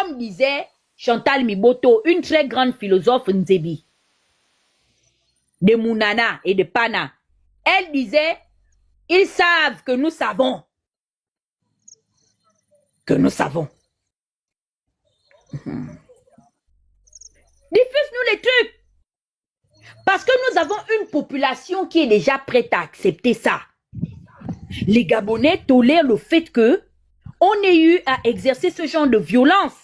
Comme disait Chantal Miboto, une très grande philosophe Nzebi, de Mounana et de Pana, elle disait, ils savent que nous savons. Que nous savons. Diffuse-nous les trucs. Parce que nous avons une population qui est déjà prête à accepter ça. Les Gabonais tolèrent le fait que on ait eu à exercer ce genre de violence.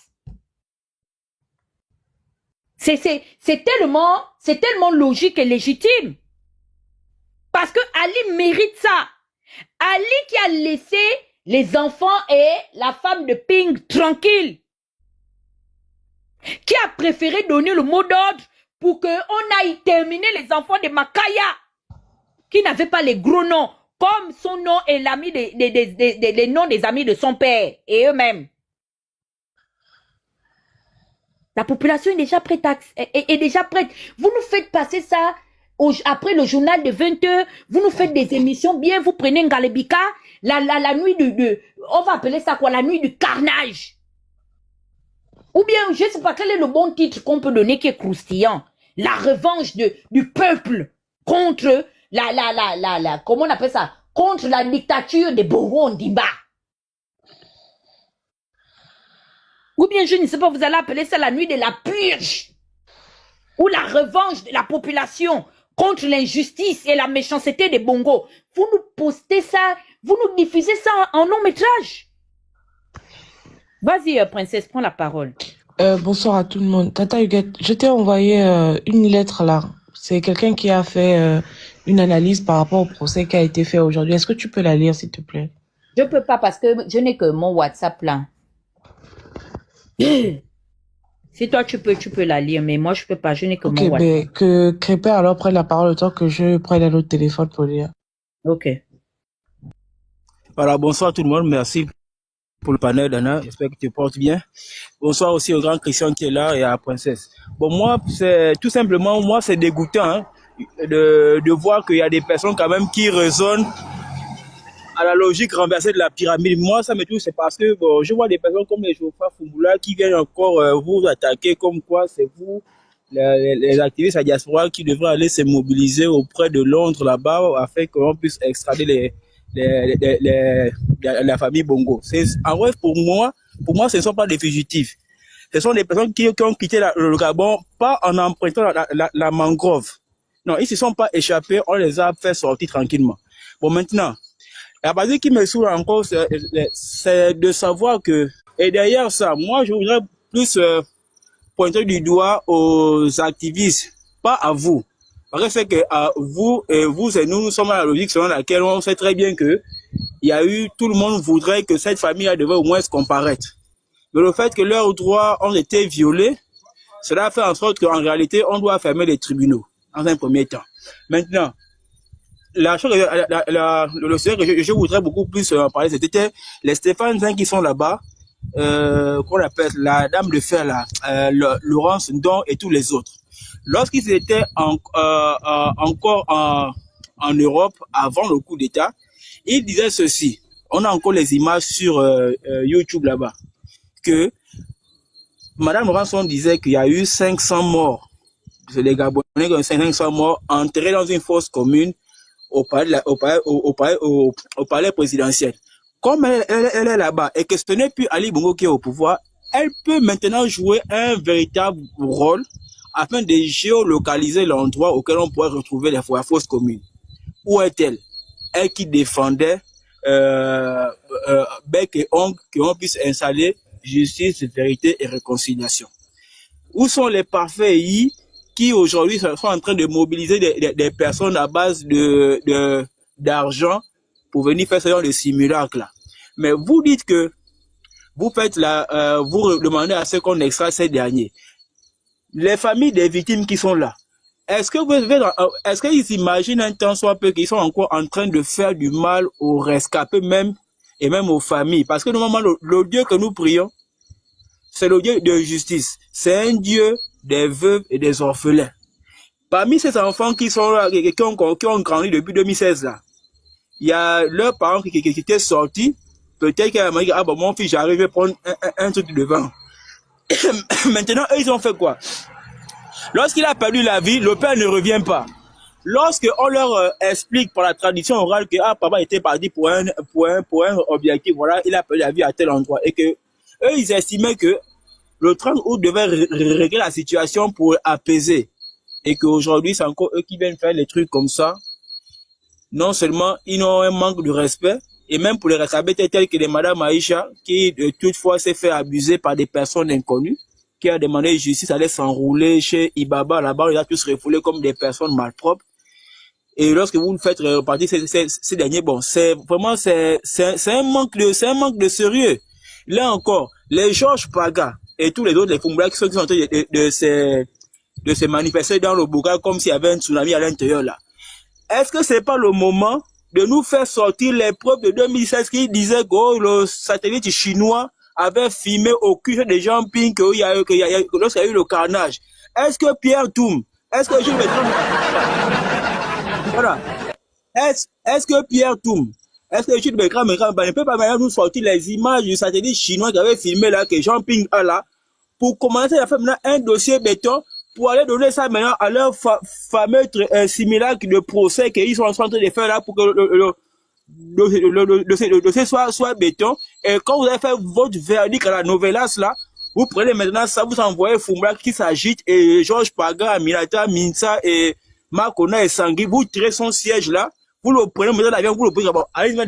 C'est tellement logique et légitime. Parce que Ali mérite ça. Ali qui a laissé les enfants et la femme de Ping tranquilles. Qui a préféré donner le mot d'ordre pour qu'on aille terminer les enfants de Makaya. Qui n'avaient pas les gros noms. Comme son nom est l'ami les noms des amis de son père et eux-mêmes. La population est déjà prête. Vous nous faites passer ça après le journal de 20h. Vous nous faites des émissions bien. Vous prenez un Galébika. La nuit on va appeler ça quoi? La nuit du carnage. Ou bien, je ne sais pas quel est le bon titre qu'on peut donner qui est croustillant. La revanche du peuple contre comment on appelle ça? Contre la dictature de Bongo Ondimba. Ou bien, je ne sais pas, vous allez appeler ça la nuit de la purge. Ou la revanche de la population contre l'injustice et la méchanceté des Bongo. Vous nous postez ça, vous nous diffusez ça en long métrage. Vas-y, princesse, prends la parole. Bonsoir à tout le monde. Tata Huguette, je t'ai envoyé une lettre là. C'est quelqu'un qui a fait une analyse par rapport au procès qui a été fait aujourd'hui. Est-ce que tu peux la lire, s'il te plaît? Je peux pas parce que je n'ai que mon WhatsApp là. Si toi tu peux la lire, mais moi je peux pas, je n'ai que mon WhatsApp. Mais que Crépin alors prenne la parole le temps que je prenne un autre téléphone pour lire. Ok. Voilà, bonsoir tout le monde, merci pour le panel, Dana. J'espère que tu te portes bien. Bonsoir aussi au grand Christian qui est là et à la princesse. Bon, moi, c'est tout simplement, moi, c'est dégoûtant hein, de voir qu'il y a des personnes quand même qui raisonnent à la logique renversée de la pyramide. Moi, ça me touche, c'est parce que bon, je vois des personnes comme les Geoffroy Foumoula qui viennent encore vous attaquer comme quoi c'est vous, les activistes à diaspora qui devraient aller se mobiliser auprès de Londres là-bas afin qu'on puisse extrader la famille Bongo. En vrai, pour moi, ce ne sont pas des fugitifs. Ce sont des personnes qui ont quitté le Gabon, pas en empruntant la mangrove. Non, ils ne se sont pas échappés, on les a fait sortir tranquillement. Bon, maintenant, la base qui me saoule encore, c'est de savoir que, et derrière ça, moi, je voudrais plus pointer du doigt aux activistes, pas à vous. Parce que c'est que vous et nous sommes à la logique selon laquelle on sait très bien que tout le monde voudrait que cette famille devait au moins se comparaître. Mais le fait que leurs droits ont été violés, cela fait en sorte qu'en réalité, on doit fermer les tribunaux, en un premier temps. Maintenant, le sujet que je voudrais beaucoup plus en parler, c'était les Stéphane Zin qui sont là-bas, qu'on appelle la dame de fer là, Laurence Ndon et tous les autres. Lorsqu'ils étaient encore en Europe avant le coup d'État, ils disaient ceci. On a encore les images sur YouTube là-bas. Que Madame Laurence disait qu'il y a eu 500 morts. Les Gabonais qui ont 500 morts enterrés dans une fosse commune au palais présidentiel. Comme elle est là-bas et que ce n'est plus Ali Bongo qui est au pouvoir, elle peut maintenant jouer un véritable rôle afin de géolocaliser l'endroit auquel on pourrait retrouver la fosse commune. Où est-elle? Elle qui défendait bec et ongle qu'on puisse installer justice, vérité et réconciliation. Où sont les parfaits I qui aujourd'hui sont en train de mobiliser des personnes à base d'argent pour venir faire ce genre de simulacre là? Mais vous dites que vous faites vous demandez à ce qu'on extrait ces derniers. Les familles des victimes qui sont là, est-ce qu'ils imaginent un temps soit peu qu'ils sont encore en train de faire du mal aux rescapés même et même aux familles? Parce que normalement, le Dieu que nous prions, c'est le Dieu de justice. C'est un Dieu des veuves et des orphelins. Parmi ces enfants qui sont là, qui ont grandi depuis 2016 là, il y a leurs parents qui étaient sortis. Peut-être qu'elle m'a dit, ah bon, mon fils, j'arrive à prendre un truc devant. Maintenant, eux, ils ont fait quoi? Lorsqu'il a perdu la vie, le père ne revient pas. Lorsqu'on leur explique par la tradition orale que papa était parti pour un objectif, voilà, il a perdu la vie à tel endroit, et que eux, ils estimaient que le 30 août devait régler la situation pour apaiser, et qu'aujourd'hui, c'est encore eux qui viennent faire les trucs comme ça. Non seulement ils ont un manque de respect, et même pour les rescapés tels que les Madame Aïcha, qui toutefois s'est fait abuser par des personnes inconnues, qui a demandé justice, allait s'enrouler chez Ibaba, là-bas, il a tous refoulés comme des personnes malpropres. Et lorsque vous faites repartir ces derniers, bon, c'est vraiment, c'est un manque de sérieux. Là encore, les Georges Paga et tous les autres, les Foumbla qui sont en train de se manifester dans le Bouga comme s'il y avait un tsunami à l'intérieur là. Est-ce que c'est pas le moment de nous faire sortir les preuves de 2016 qui disaient que le satellite chinois avait filmé au cul des gens pink lorsqu'il y a eu le carnage? Est-ce que Pierre Toum, est-ce que je vais voilà. Est-ce que Pierre Toum, est-ce que Jules Bekram ne peut pas maintenant nous sortir les images du satellite chinois qui avait filmé là, que Jean Ping a là, pour commencer à faire maintenant un dossier béton, pour aller donner ça maintenant à leur fameux simulacre de procès qu'ils sont en train de faire là, pour que le dossier soit béton. Et quand vous avez fait votre verdict à la Novelas là, vous prenez maintenant ça, vous envoyez Foumbla qui s'agite, et Georges Paga, Aminata, Minsa et Makona et Sangui, vous tirez son siège là, vous le prenez maintenant l'avion, vous le prenez d'abord, allez à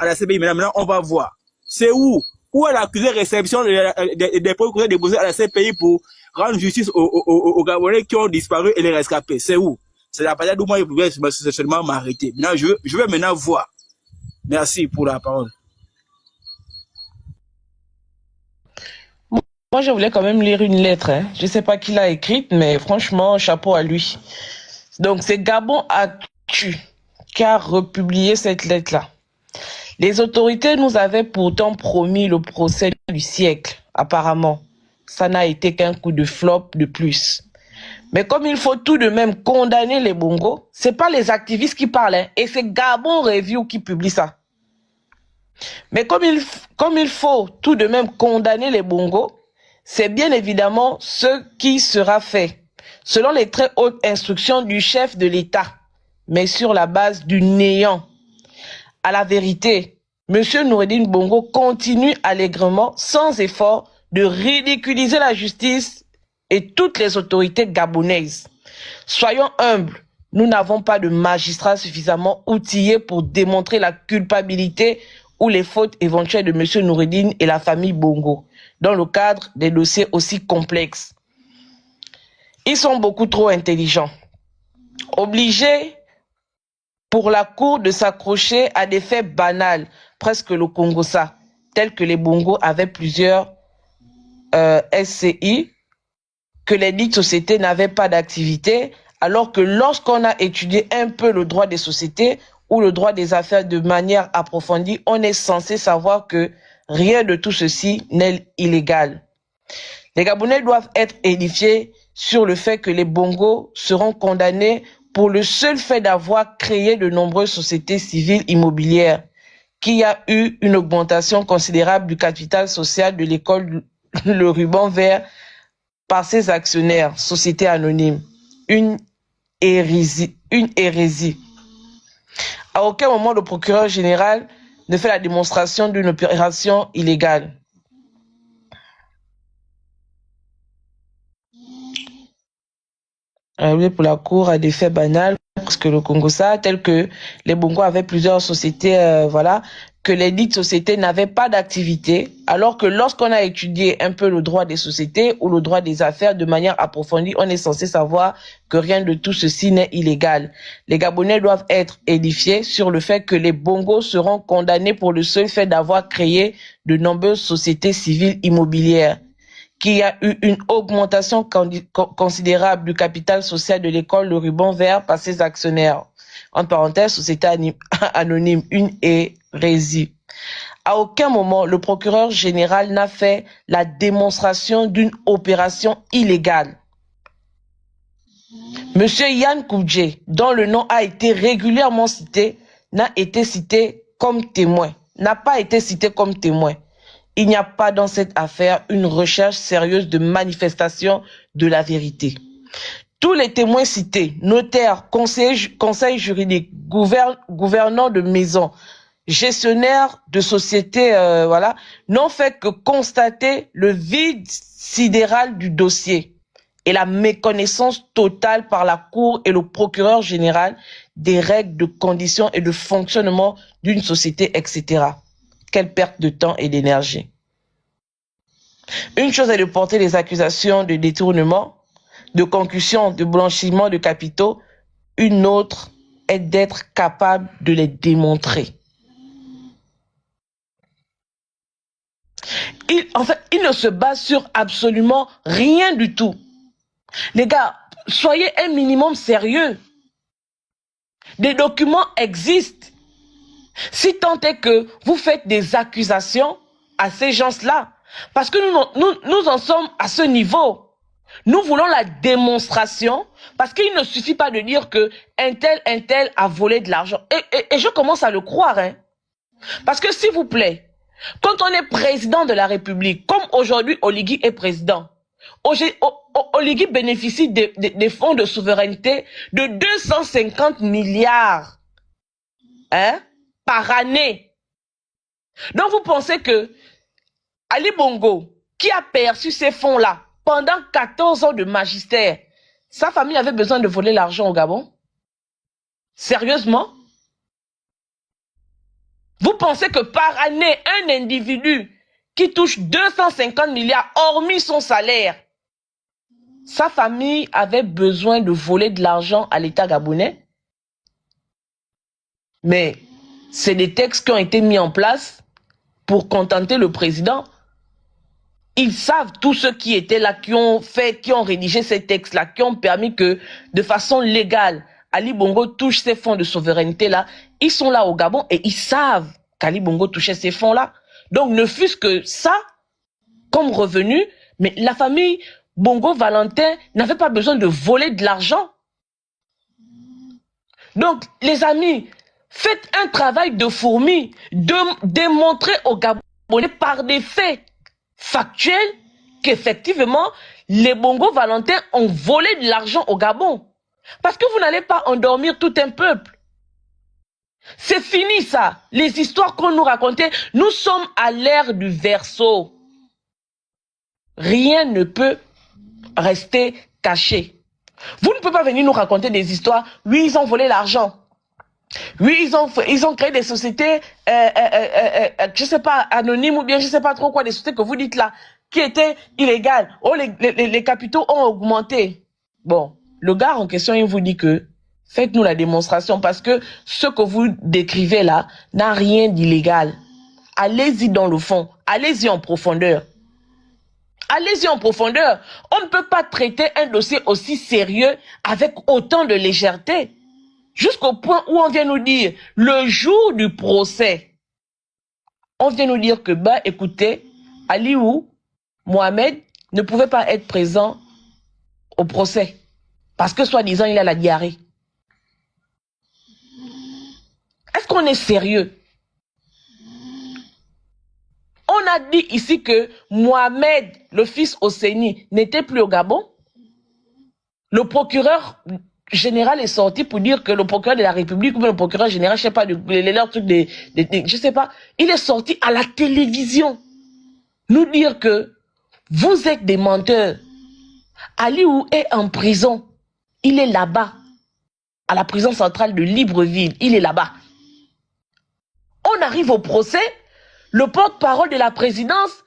la CPI, maintenant on va voir. C'est où? Où est l'accusé réception des procureurs déposés à la CPI pour rendre justice aux Gabonais qui ont disparu et les rescapés? C'est où? C'est la partie d'où moi je pouvais seulement m'arrêter. Maintenant, je vais maintenant voir. Merci pour la parole. Moi, je voulais quand même lire une lettre. Hein. Je ne sais pas qui l'a écrite, mais franchement, chapeau à lui. Donc, c'est Gabon Actu qui a republié cette lettre-là. Les autorités nous avaient pourtant promis le procès du siècle, apparemment. Ça n'a été qu'un coup de flop de plus. Mais comme il faut tout de même condamner les bongos, c'est pas les activistes qui parlent, hein, et c'est Gabon Review qui publie ça. Mais comme il faut tout de même condamner les bongos, c'est bien évidemment ce qui sera fait, selon les très hautes instructions du chef de l'État, mais sur la base du néant. À la vérité, M. Noureddine Bongo continue allègrement, sans effort, de ridiculiser la justice et toutes les autorités gabonaises. Soyons humbles, nous n'avons pas de magistrats suffisamment outillés pour démontrer la culpabilité ou les fautes éventuelles de M. Noureddine et la famille Bongo, dans le cadre des dossiers aussi complexes. Ils sont beaucoup trop intelligents, obligés pour la cour de s'accrocher à des faits banals, presque le Congo-ça, tels que les Bongos avaient plusieurs SCI, que les dites sociétés n'avaient pas d'activité, alors que lorsqu'on a étudié un peu le droit des sociétés ou le droit des affaires de manière approfondie, on est censé savoir que rien de tout ceci n'est illégal. Les Gabonais doivent être édifiés sur le fait que les Bongos seront condamnés pour le seul fait d'avoir créé de nombreuses sociétés civiles immobilières, qu'il y a eu une augmentation considérable du capital social de l'école Le Ruban Vert par ses actionnaires, sociétés anonymes. Une hérésie. À aucun moment le procureur général ne fait la démonstration d'une opération illégale. Pour la cour à des faits banals, parce que le Congo-ça, tel que les Bongos avaient plusieurs sociétés, voilà, que les dites sociétés n'avaient pas d'activité, alors que lorsqu'on a étudié un peu le droit des sociétés ou le droit des affaires de manière approfondie, on est censé savoir que rien de tout ceci n'est illégal. Les Gabonais doivent être édifiés sur le fait que les Bongos seront condamnés pour le seul fait d'avoir créé de nombreuses sociétés civiles immobilières, qu'il y a eu une augmentation considérable du capital social de l'école Le Ruban Vert par ses actionnaires. Entre parenthèses, société anonyme, une hérésie. À aucun moment, le procureur général n'a fait la démonstration d'une opération illégale. Monsieur Yann Koudjé, dont le nom a été régulièrement cité, n'a pas été cité comme témoin. il n'y a pas dans cette affaire une recherche sérieuse de manifestation de la vérité. Tous les témoins cités, notaires, conseils juridiques, gouvernants de maisons, gestionnaires de sociétés, voilà, n'ont fait que constater le vide sidéral du dossier et la méconnaissance totale par la Cour et le procureur général des règles de conditions et de fonctionnement d'une société, etc. Quelle perte de temps et d'énergie. Une chose est de porter les accusations de détournement, de concussion, de blanchiment de capitaux. Une autre est d'être capable de les démontrer. En fait, il ne se base sur absolument rien du tout. Les gars, soyez un minimum sérieux. Des documents existent. Si tant est que vous faites des accusations à ces gens-là, parce que nous en sommes à ce niveau. Nous voulons la démonstration, parce qu'il ne suffit pas de dire que un tel a volé de l'argent. Et je commence à le croire, hein. Parce que s'il vous plaît, quand on est président de la République, comme aujourd'hui Oligui est président, Oligui bénéficie des fonds de souveraineté de 250 milliards, hein, par année. Donc vous pensez que Ali Bongo, qui a perçu ces fonds-là pendant 14 ans de magistère, sa famille avait besoin de voler l'argent au Gabon? Sérieusement? Vous pensez que par année, un individu qui touche 250 milliards, hormis son salaire, sa famille avait besoin de voler de l'argent à l'État gabonais? Mais c'est des textes qui ont été mis en place pour contenter le président. Ils savent, tous ceux qui étaient là, qui ont rédigé ces textes-là, qui ont permis que, de façon légale, Ali Bongo touche ces fonds de souveraineté-là. Ils sont là au Gabon et ils savent qu'Ali Bongo touchait ces fonds-là. Donc, ne fût-ce que ça, comme revenu, mais la famille Bongo Valentin n'avait pas besoin de voler de l'argent. Donc, les amis, faites un travail de fourmi, de démontrer aux Gabonais par des faits factuels qu'effectivement, les Bongo Valentins ont volé de l'argent au Gabon. Parce que vous n'allez pas endormir tout un peuple. C'est fini ça. Les histoires qu'on nous racontait, nous sommes à l'ère du Verseau. Rien ne peut rester caché. Vous ne pouvez pas venir nous raconter des histoires. Oui, ils ont volé l'argent. Oui, ils ont créé des sociétés, je sais pas, anonymes ou bien je sais pas trop quoi, des sociétés que vous dites là, qui étaient illégales. Oh, les capitaux ont augmenté. Bon, le gars en question, il vous dit que faites-nous la démonstration parce que ce que vous décrivez là n'a rien d'illégal. Allez-y dans le fond, allez-y en profondeur. Allez-y en profondeur. On ne peut pas traiter un dossier aussi sérieux avec autant de légèreté. Jusqu'au point où on vient nous dire, le jour du procès, on vient nous dire que, bah, écoutez, Aliou Mohamed ne pouvait pas être présent au procès. Parce que, soi-disant, il a la diarrhée. Est-ce qu'on est sérieux? On a dit ici que Mohamed, le fils Osséni, n'était plus au Gabon. Le procureur général est sorti pour dire que le procureur de la République ou le procureur général, je sais pas, leur truc je sais pas, il est sorti à la télévision nous dire que vous êtes des menteurs. Aliou est en prison. Il est là-bas, à la prison centrale de Libreville. Il est là-bas. On arrive au procès, le porte-parole de la présidence,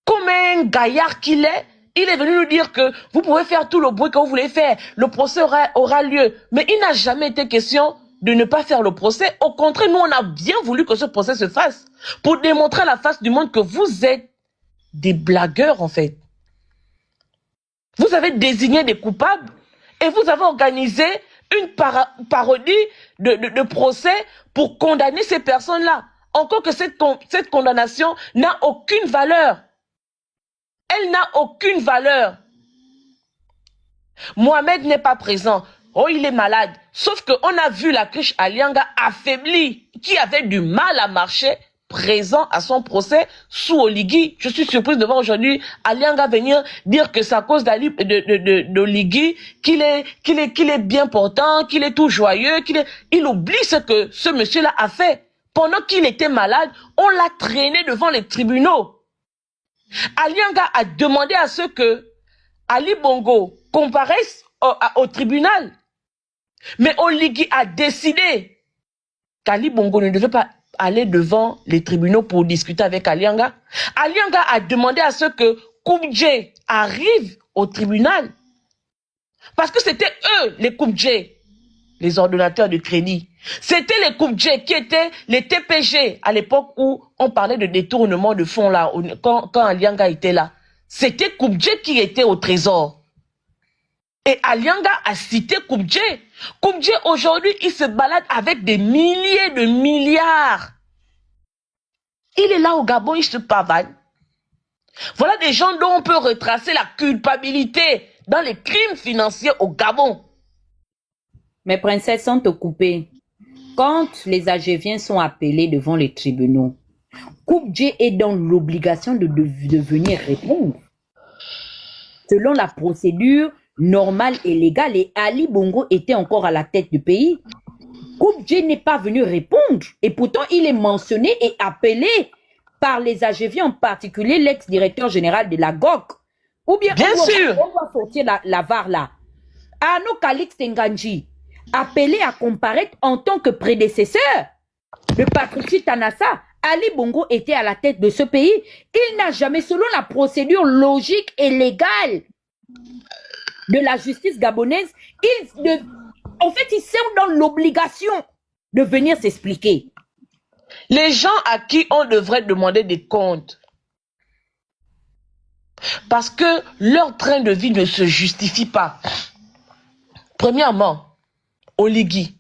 comme un gaillard qu'il est, il est venu nous dire que vous pouvez faire tout le bruit que vous voulez faire. Le procès aura lieu. Mais il n'a jamais été question de ne pas faire le procès. Au contraire, nous, on a bien voulu que ce procès se fasse. Pour démontrer à la face du monde que vous êtes des blagueurs, en fait. Vous avez désigné des coupables et vous avez organisé une parodie de procès pour condamner ces personnes-là. Encore que cette condamnation n'a aucune valeur. Elle n'a aucune valeur. Mohamed n'est pas présent. Oh, il est malade. Sauf qu'on a vu la Krish Alianga affaiblie, qui avait du mal à marcher, présent à son procès sous Oligui. Je suis surprise de voir aujourd'hui Alianga venir dire que c'est à cause d'Oligui qu'il est bien portant, qu'il est tout joyeux, il oublie ce que ce monsieur-là a fait. Pendant qu'il était malade, on l'a traîné devant les tribunaux. Alianga a demandé à ce que Ali Bongo comparaisse au tribunal. Mais Oligui a décidé qu'Ali Bongo ne devait pas aller devant les tribunaux pour discuter avec Alianga. Alianga a demandé à ce que Koubdje arrive au tribunal. Parce que c'était eux, les Koubdje, les ordonnateurs de crédit. C'était les Koubdje qui étaient les TPG à l'époque où on parlait de détournement de fonds là, quand Alianga était là. C'était Koubdje qui était au trésor. Et Alianga a cité Koubdje. Koubdje, aujourd'hui, il se balade avec des milliers de milliards. Il est là au Gabon, il se pavane. Voilà des gens dont on peut retracer la culpabilité dans les crimes financiers au Gabon. Mais princesse, sans te couper, quand les Agéviens sont appelés devant les tribunaux, Koubdje est dans l'obligation de venir répondre. Selon la procédure normale et légale, et Ali Bongo était encore à la tête du pays, Koubdje n'est pas venu répondre. Et pourtant, il est mentionné et appelé par les Agéviens, en particulier l'ex-directeur général de la GOC. Ou bien, Bien sûr. On va sortir la VAR là. Arnaud Calixte Nganji, appelé à comparaître en tant que prédécesseur de Patrick Tanassa, Ali Bongo était à la tête de ce pays. Il n'a jamais, selon la procédure logique et légale de la justice gabonaise, en fait, ils sont dans l'obligation de venir s'expliquer. Les gens à qui on devrait demander des comptes, parce que leur train de vie ne se justifie pas. Premièrement, Oligui.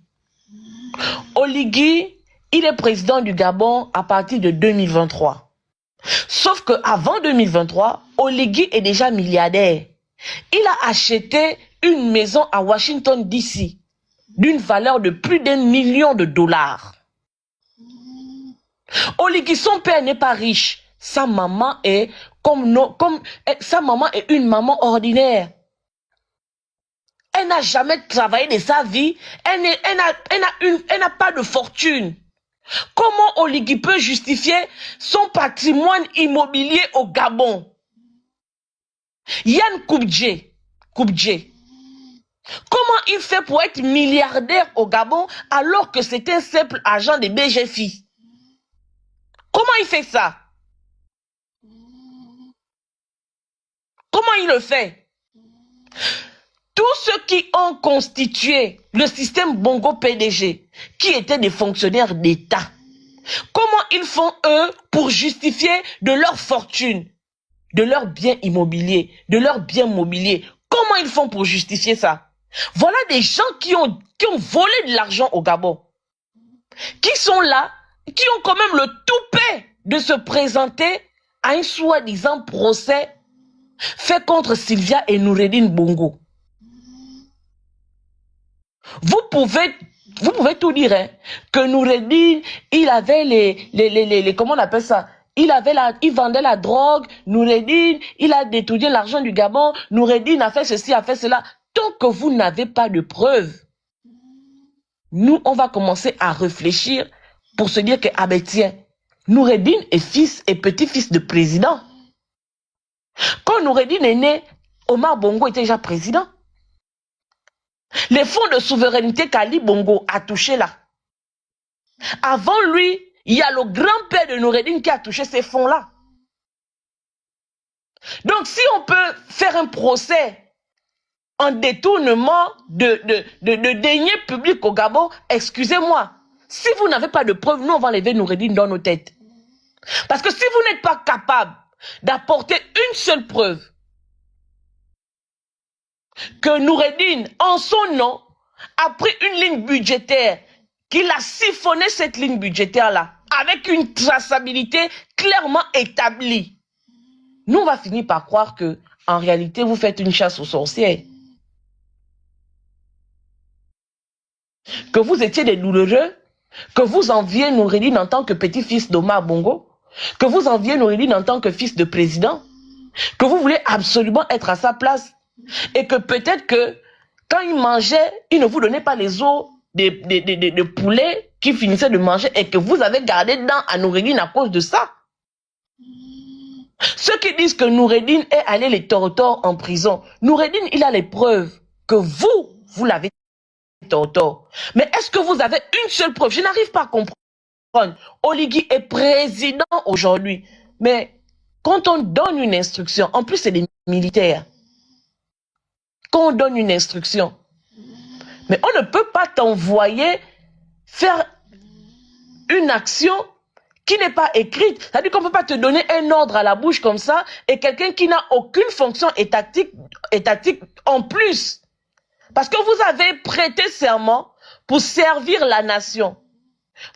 Oligui, il est président du Gabon à partir de 2023. Sauf qu'avant 2023, Oligui est déjà milliardaire. Il a acheté une maison à Washington, D.C. d'une valeur de plus d'1 million de dollars. Oligui, son père n'est pas riche. Sa maman est sa maman est une maman ordinaire. Elle n'a jamais travaillé de sa vie. Elle n'a pas de fortune. Comment Oligui peut justifier son patrimoine immobilier au Gabon? Yann Koubdje, comment il fait pour être milliardaire au Gabon alors que c'est un simple agent de BGFI? Comment il fait ça? Comment il le fait? Tous ceux qui ont constitué le système Bongo PDG, qui étaient des fonctionnaires d'État, comment ils font, eux, pour justifier de leur fortune, de leurs biens immobiliers, de leurs biens mobiliers? Comment ils font pour justifier ça? Voilà des gens qui ont volé de l'argent au Gabon, qui sont là, qui ont quand même le toupet de se présenter à un soi-disant procès fait contre Sylvia et Noureddine Bongo. Vous pouvez tout dire, hein, que Noureddine, il avait les comment on appelle ça? Il vendait la drogue. Noureddine, il a détourné l'argent du Gabon. Noureddine a fait ceci, a fait cela. Tant que vous n'avez pas de preuves, nous, on va commencer à réfléchir pour se dire que, ah ben tiens, Noureddine est fils et petit-fils de président. Quand Noureddine est né, Omar Bongo était déjà président. Les fonds de souveraineté qu'Ali Bongo a touché là. Avant lui, il y a le grand-père de Noureddine qui a touché ces fonds-là. Donc, si on peut faire un procès en détournement de deniers publics au Gabon, excusez-moi, si vous n'avez pas de preuves, nous, on va enlever Noureddine dans nos têtes. Parce que si vous n'êtes pas capable d'apporter une seule preuve que Noureddine, en son nom, a pris une ligne budgétaire, qu'il a siphonné cette ligne budgétaire-là, avec une traçabilité clairement établie, nous, on va finir par croire que, en réalité, vous faites une chasse aux sorcières. Que vous étiez des douloureux, que vous enviez Noureddine en tant que petit-fils d'Omar Bongo, que vous enviez Noureddine en tant que fils de président, que vous voulez absolument être à sa place, et que peut-être que quand il mangeait, il ne vous donnait pas les os de poulet qu'il finissait de manger et que vous avez gardé dedans à Noureddine à cause de ça. Ceux qui disent que Noureddine est allé les tortors en prison, Noureddine, il a les preuves que vous l'avez tortort. Mais est-ce que vous avez une seule preuve? Je n'arrive pas à comprendre. Oligui est président aujourd'hui. Mais quand on donne une instruction, en plus c'est des militaires, quand on donne une instruction, mais on ne peut pas t'envoyer faire une action qui n'est pas écrite. C'est-à-dire qu'on ne peut pas te donner un ordre à la bouche comme ça et quelqu'un qui n'a aucune fonction étatique en plus. Parce que vous avez prêté serment pour servir la nation.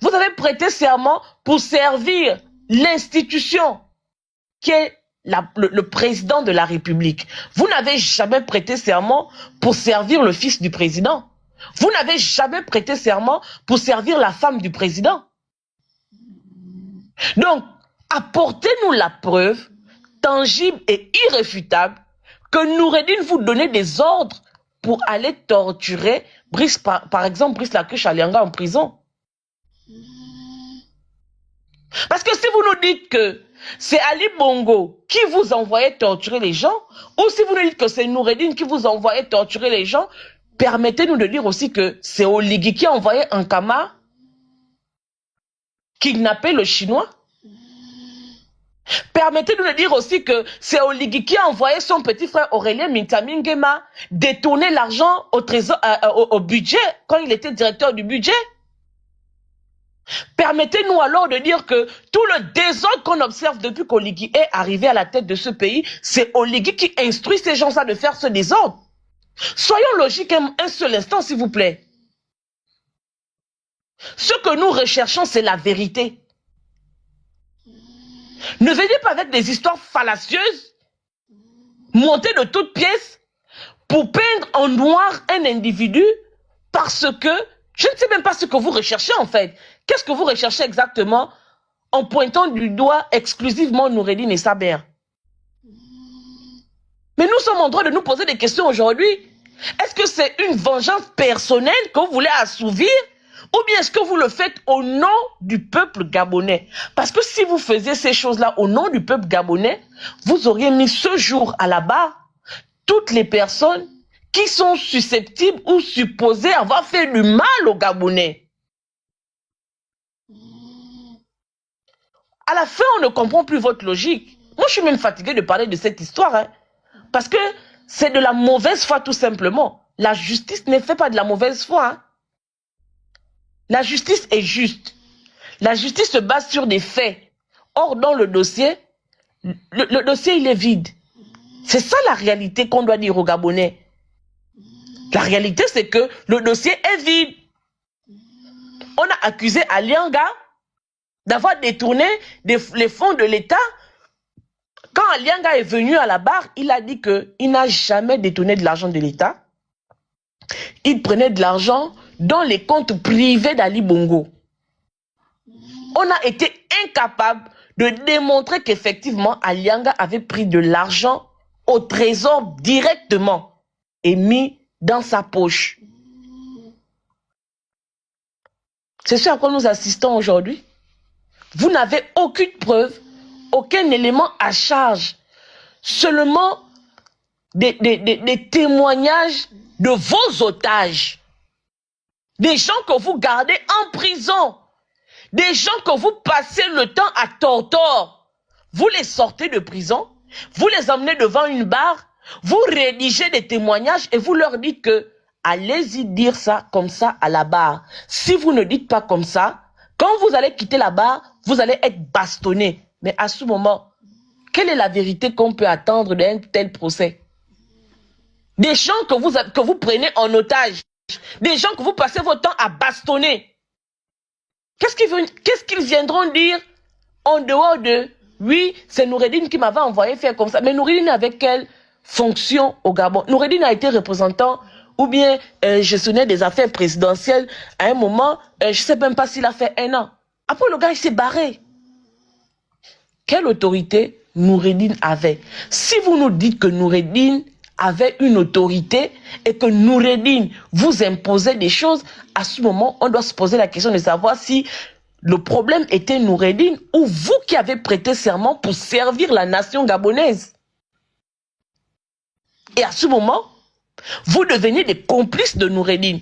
Vous avez prêté serment pour servir l'institution qui est le président de la République. Vous n'avez jamais prêté serment pour servir le fils du président. Vous n'avez jamais prêté serment pour servir la femme du président. Donc, apportez-nous la preuve tangible et irréfutable que Noureddine vous donnait des ordres pour aller torturer par exemple Brice Lacuche Alianga en prison. Parce que si vous nous dites que c'est Ali Bongo qui vous envoyait torturer les gens, ou si vous nous dites que c'est Noureddine qui vous envoyait torturer les gens, permettez-nous de dire aussi que c'est Oligui qui a envoyé Ankama kidnapper le Chinois. Permettez-nous de dire aussi que c'est Oligui qui a envoyé son petit frère Aurélien Mintamingema détourner l'argent au trésor, au budget, quand il était directeur du budget. Permettez-nous alors de dire que tout le désordre qu'on observe depuis qu'Oligui est arrivé à la tête de ce pays, c'est Oligui qui instruit ces gens-là de faire ce désordre. Soyons logiques un seul instant, s'il vous plaît. Ce que nous recherchons, c'est la vérité. Ne venez pas avec des histoires fallacieuses, montées de toutes pièces, pour peindre en noir un individu, parce que je ne sais même pas ce que vous recherchez en fait. Qu'est-ce que vous recherchez exactement en pointant du doigt exclusivement Noureddine et Saber? Mais nous sommes en droit de nous poser des questions aujourd'hui. Est-ce que c'est une vengeance personnelle que vous voulez assouvir? Ou bien est-ce que vous le faites au nom du peuple gabonais? Parce que si vous faisiez ces choses-là au nom du peuple gabonais, vous auriez mis ce jour à la barre toutes les personnes qui sont susceptibles ou supposées avoir fait du mal aux Gabonais. À la fin, on ne comprend plus votre logique. Moi, je suis même fatigué de parler de cette histoire. Hein, parce que c'est de la mauvaise foi, tout simplement. La justice ne fait pas de la mauvaise foi. Hein. La justice est juste. La justice se base sur des faits. Or, dans le dossier, le dossier, il est vide. C'est ça la réalité qu'on doit dire aux Gabonais. La réalité, c'est que le dossier est vide. On a accusé Alianga d'avoir détourné les fonds de l'État. Quand Alianga est venu à la barre, il a dit qu'il n'a jamais détourné de l'argent de l'État. Il prenait de l'argent dans les comptes privés d'Ali Bongo. On a été incapable de démontrer qu'effectivement, Alianga avait pris de l'argent au trésor directement et mis dans sa poche. C'est ce à quoi nous assistons aujourd'hui. Vous n'avez aucune preuve, aucun élément à charge. Seulement des témoignages de vos otages. Des gens que vous gardez en prison. Des gens que vous passez le temps à torture. Vous les sortez de prison, vous les emmenez devant une barre, vous rédigez des témoignages et vous leur dites que allez-y dire ça comme ça à la barre. Si vous ne dites pas comme ça, quand vous allez quitter la barre, vous allez être bastonné. Mais à ce moment, quelle est la vérité qu'on peut attendre d'un tel procès? Des gens que vous prenez en otage, des gens que vous passez votre temps à bastonner. Qu'est-ce qu'ils viendront dire en dehors de oui, c'est Noureddine qui m'avait envoyé faire comme ça. Mais Noureddine avait quelle fonction au Gabon? Noureddine a été représentant ou bien gestionnaire des affaires présidentielles à un moment, je ne sais même pas s'il a fait 1 an. Après, le gars, il s'est barré. Quelle autorité Noureddine avait? Si vous nous dites que Noureddine avait une autorité et que Noureddine vous imposait des choses, à ce moment, on doit se poser la question de savoir si le problème était Noureddine ou vous qui avez prêté serment pour servir la nation gabonaise. Et à ce moment, vous devenez des complices de Noureddine.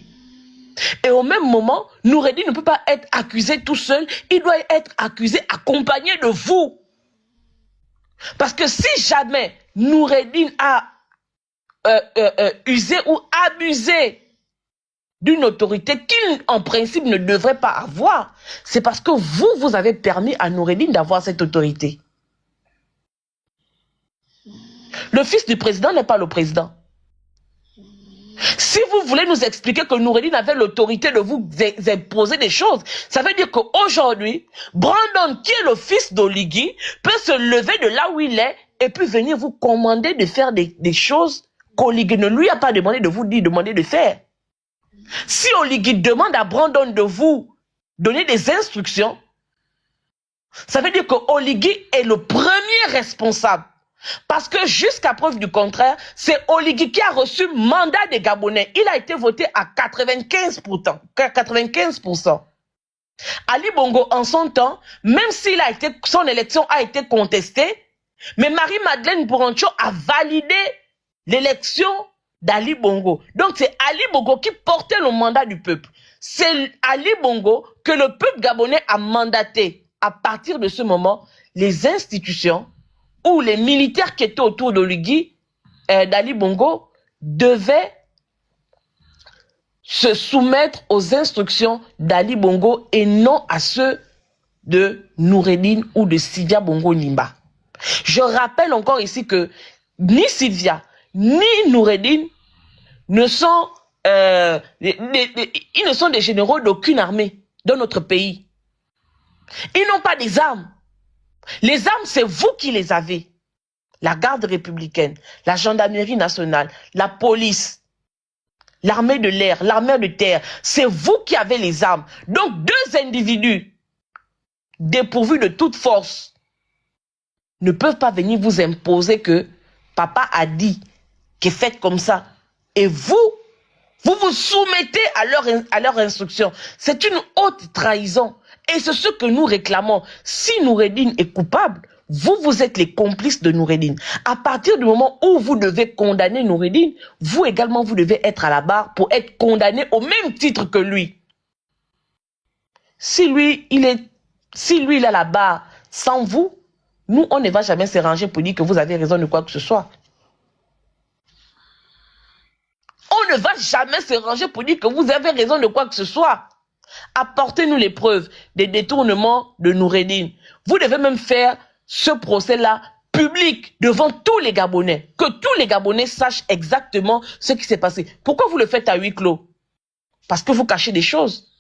Et au même moment, Noureddine ne peut pas être accusé tout seul, il doit être accusé accompagné de vous. Parce que si jamais Noureddine a usé ou abusé d'une autorité qu'il, en principe, ne devrait pas avoir, c'est parce que vous avez permis à Noureddine d'avoir cette autorité. Le fils du président n'est pas le président. Si vous voulez nous expliquer que Noureddine avait l'autorité de vous imposer des choses, ça veut dire qu'aujourd'hui, Brandon, qui est le fils d'Oligui, peut se lever de là où il est et puis venir vous commander de faire des choses qu'Oligui ne lui a pas demandé de vous demander de faire. Si Oligui demande à Brandon de vous donner des instructions, ça veut dire que Oligui est le premier responsable. Parce que jusqu'à preuve du contraire, c'est Oligui qui a reçu mandat des Gabonais. Il a été voté à 95%. Ali Bongo, en son temps, même si son élection a été contestée, mais Marie-Madeleine Bourancho a validé l'élection d'Ali Bongo. Donc c'est Ali Bongo qui portait le mandat du peuple. C'est Ali Bongo que le peuple gabonais a mandaté. À partir de ce moment, les institutions où les militaires qui étaient autour d'Oligui, d'Ali Bongo, devaient se soumettre aux instructions d'Ali Bongo et non à ceux de Noureddine ou de Sylvia Bongo Nimba. Je rappelle encore ici que ni Sylvia, ni Noureddine ne sont, ils ne sont des généraux d'aucune armée dans notre pays. Ils n'ont pas des armes. Les armes, c'est vous qui les avez. La garde républicaine, la gendarmerie nationale, la police, l'armée de l'air, l'armée de terre, c'est vous qui avez les armes. Donc, 2 individus dépourvus de toute force ne peuvent pas venir vous imposer que papa a dit que faites comme ça. Et vous vous soumettez à leur instruction. C'est une haute trahison. Et c'est ce que nous réclamons. Si Noureddine est coupable, vous êtes les complices de Noureddine. À partir du moment où vous devez condamner Noureddine, vous également, vous devez être à la barre pour être condamné au même titre que lui. Si lui, il a la barre sans vous, nous, on ne va jamais se ranger pour dire que vous avez raison de quoi que ce soit. On ne va jamais se ranger pour dire que vous avez raison de quoi que ce soit. Apportez-nous les preuves des détournements de Noureddine. Vous devez même faire ce procès-là public devant tous les Gabonais. Que tous les Gabonais sachent exactement ce qui s'est passé. Pourquoi vous le faites à huis clos? Parce que vous cachez des choses.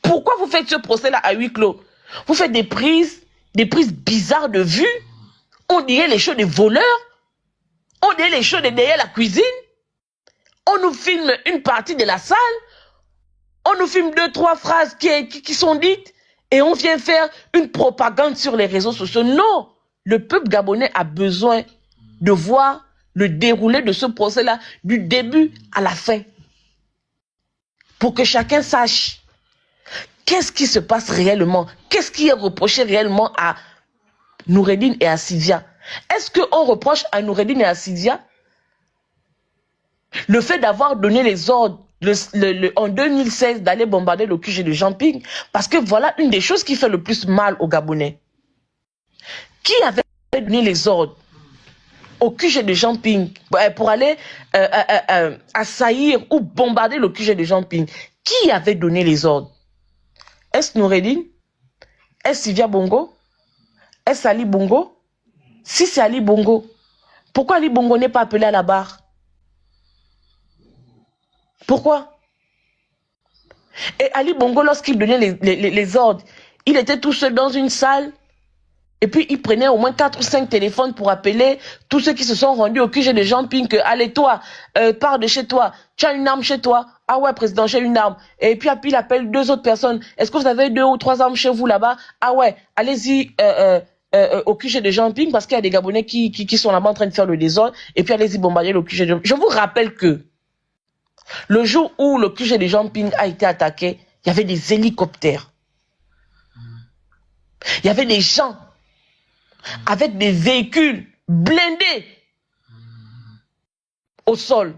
Pourquoi vous faites ce procès-là à huis clos? Vous faites des prises bizarres de vue. On dirait les choses des voleurs. On dirait les choses de derrière la cuisine. On nous filme une partie de la salle. On nous filme 2-3 phrases qui sont dites et on vient faire une propagande sur les réseaux sociaux. Non, le peuple gabonais a besoin de voir le déroulé de ce procès-là du début à la fin. Pour que chacun sache qu'est-ce qui se passe réellement, qu'est-ce qui est reproché réellement à Noureddine et à Sylvia. Est-ce qu'on reproche à Noureddine et à Sylvia le fait d'avoir donné les ordres en 2016 d'aller bombarder le QG de Jean-Ping? Parce que voilà une des choses qui fait le plus mal aux Gabonais. Qui avait donné les ordres au QG de Jean-Ping pour aller assaillir ou bombarder le QG de Jean-Ping? Qui avait donné les ordres? Est-ce Noureddine? Est-ce Sylvia Bongo? Est-ce Ali Bongo? Si c'est Ali Bongo, pourquoi Ali Bongo n'est pas appelé à la barre? Pourquoi? Et Ali Bongo, lorsqu'il donnait les ordres, il était tout seul dans une salle Et puis, il prenait au moins 4 ou 5 téléphones pour appeler tous ceux qui se sont rendus au QG de Jean-Ping que, allez, toi, pars de chez toi. Tu as une arme chez toi? Ah ouais, président, j'ai une arme. Et puis, il appelle 2 autres personnes. Est-ce que vous avez 2 ou 3 armes chez vous là-bas? Ah ouais, allez-y au QG de Jean-Ping parce qu'il y a des Gabonais qui sont là-bas en train de faire le désordre. Et puis, allez-y bombarder le QG de Jean-Ping. Je vous rappelle que le jour où le QG de Jean-Ping a été attaqué, il y avait des hélicoptères. Il y avait des gens avec des véhicules blindés au sol.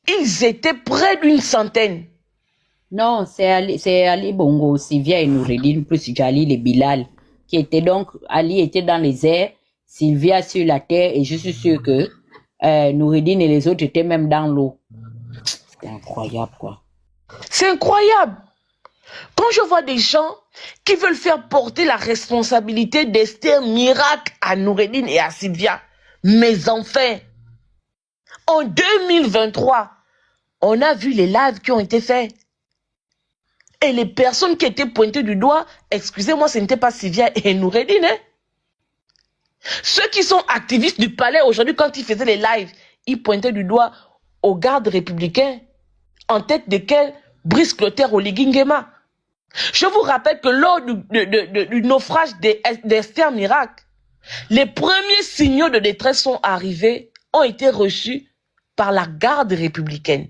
Ils étaient près d'une centaine. Non, c'est Ali Bongo, Sylvia et Noureddine, plus Jalil et Bilal, qui étaient donc, Ali était dans les airs, Sylvia sur la terre, et je suis sûr que Noureddine et les autres étaient même dans l'eau. C'était incroyable, quoi. C'est incroyable. Quand je vois des gens qui veulent faire porter la responsabilité d'Esther Miracle à Noureddine et à Sylvia, mes enfants, en 2023, on a vu les lives qui ont été faits. Et les personnes qui étaient pointées du doigt, excusez-moi, ce n'était pas Sylvia et Noureddine. Hein? Ceux qui sont activistes du palais aujourd'hui, quand ils faisaient les lives, ils pointaient du doigt aux gardes républicains, en tête desquels Brice Clotaire Oligui Nguema. Je vous rappelle que lors du naufrage d'Esther Miracle, les premiers signaux de détresse sont arrivés, ont été reçus par la garde républicaine.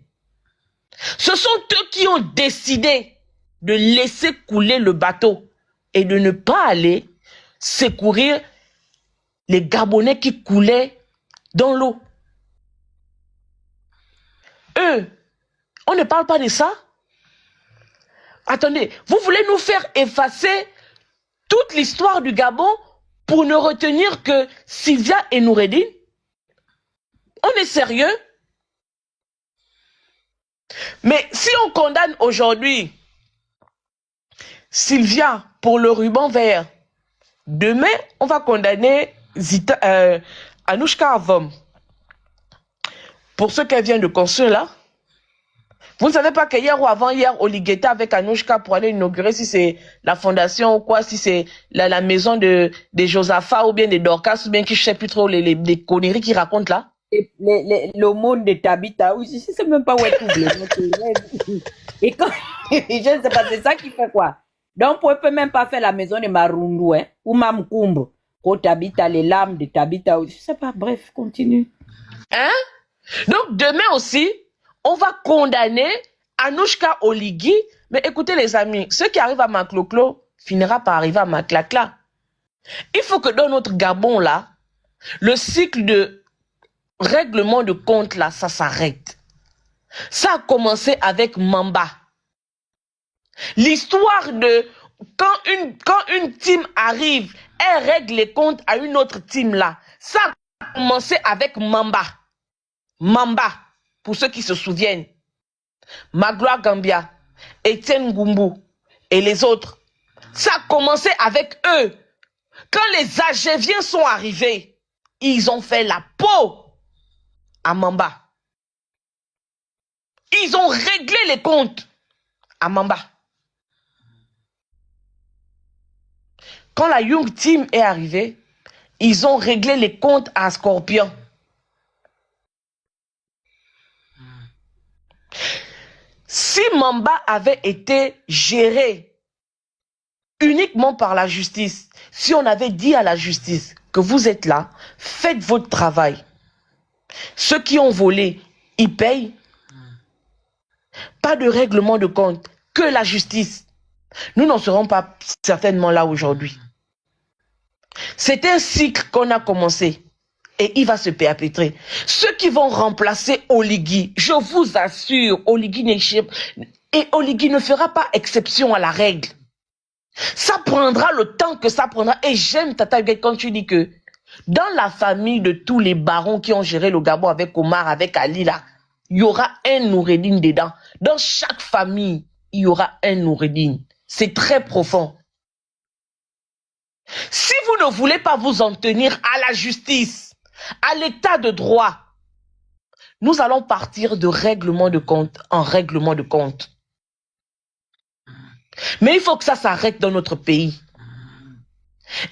Ce sont eux qui ont décidé de laisser couler le bateau et de ne pas aller secourir les Gabonais qui coulaient dans l'eau. Eux, on ne parle pas de ça. Attendez, vous voulez nous faire effacer toute l'histoire du Gabon pour ne retenir que Sylvia et Noureddine? On est sérieux? Mais si on condamne aujourd'hui Sylvia pour le ruban vert, demain, on va condamner Anouchka Avom pour ce qu'elle vient de construire là. Vous ne savez pas qu'hier ou avant-hier, Oligeta avec Anouchka pour aller inaugurer si c'est la fondation ou quoi, si c'est la maison des Josaphat ou bien des Dorcas ou bien qui ne sais plus trop les conneries qu'ils racontent là. L'aumône de Tabitha, oui, je ne sais même pas où est trouvé. Et quand, je ne sais pas, c'est ça qui fait quoi. Donc, on ne peut même pas faire la maison de Marundu, hein, ou Mamkoumbo, pour Tabitha, les lames de Tabitha, je ne sais pas, bref, continue. Hein? Donc, demain aussi, on va condamner Anouchka Oligui. Mais écoutez les amis, ceux qui arrivent à Makloklo finira par arriver à Maklakla. Il faut que dans notre Gabon là, le cycle de règlement de compte là, ça s'arrête. Ça a commencé avec Mamba. L'histoire de quand une team arrive, elle règle les comptes à une autre team là. Ça a commencé avec Mamba. Mamba, pour ceux qui se souviennent. Magloire Gambia, Etienne Gumbu et les autres. Ça a commencé avec eux. Quand les Agéviens sont arrivés, ils ont fait la peau à Mamba. Ils ont réglé les comptes à Mamba. Quand la Young Team est arrivée, ils ont réglé les comptes à Scorpion. Si Mamba avait été géré uniquement par la justice, si on avait dit à la justice que vous êtes là, faites votre travail. Ceux qui ont volé, ils payent. Pas de règlement de compte, que la justice. Nous n'en serons pas certainement là aujourd'hui. C'est un cycle qu'on a commencé et il va se perpétrer. Ceux qui vont remplacer Oligui, je vous assure, Oligui ne fera pas exception à la règle. Ça prendra le temps que ça prendra. Et j'aime Tata Huguette quand tu dis que dans la famille de tous les barons qui ont géré le Gabon avec Omar, avec Ali là, il y aura un Noureddine dedans. Dans chaque famille, il y aura un Noureddine. C'est très profond. Si vous ne voulez pas vous en tenir à la justice, à l'état de droit, nous allons partir de règlement de compte en règlement de compte. Mais il faut que ça s'arrête dans notre pays.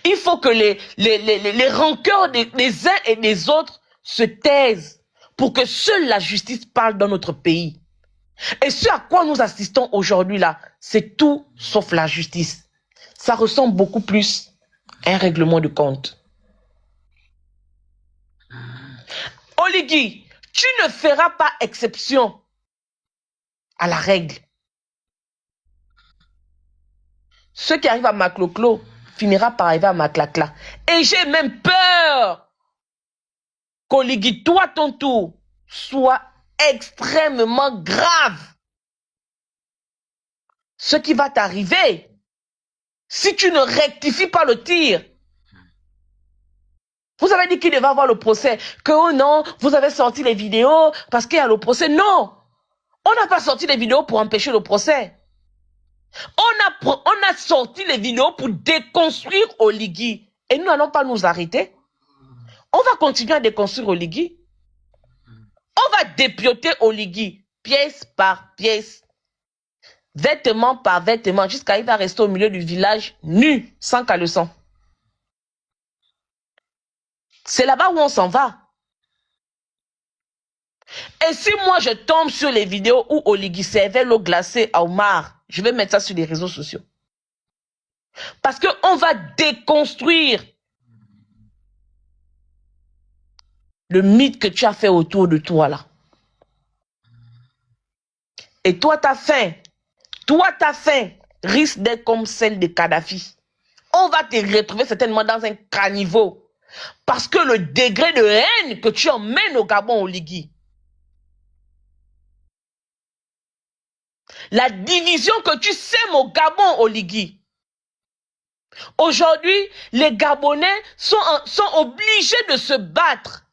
Il faut que les rancœurs des uns et des autres se taisent pour que seule la justice parle dans notre pays. Et ce à quoi nous assistons aujourd'hui là, c'est tout sauf la justice. Ça ressemble beaucoup plus à un règlement de compte. Oligui, tu ne feras pas exception à la règle. Ce qui arrive à Macloclo finira par arriver à Maclacla. Et j'ai même peur qu'Oligui, toi, ton tour, soit extrêmement grave. Ce qui va t'arriver, si tu ne rectifies pas le tir. Vous avez dit qu'il devait avoir le procès. Que oh non, vous avez sorti les vidéos parce qu'il y a le procès. Non, on n'a pas sorti les vidéos pour empêcher le procès. On a sorti les vidéos pour déconstruire Oligui. Et nous n'allons pas nous arrêter. On va continuer à déconstruire Oligui. On va dépioter Oligui, pièce par pièce, vêtement par vêtement, jusqu'à il va rester au milieu du village, nu, sans caleçon. C'est là-bas où on s'en va. Et si moi je tombe sur les vidéos où Oligui servait l'eau glacée à Omar, je vais mettre ça sur les réseaux sociaux. Parce qu'on va déconstruire le mythe que tu as fait autour de toi là. Et toi, ta fin risque d'être comme celle de Kadhafi. On va te retrouver certainement dans un caniveau. Parce que le degré de haine que tu emmènes au Gabon, Oligui, la division que tu sèmes au Gabon, Oligui. Aujourd'hui, les Gabonais sont obligés de se battre.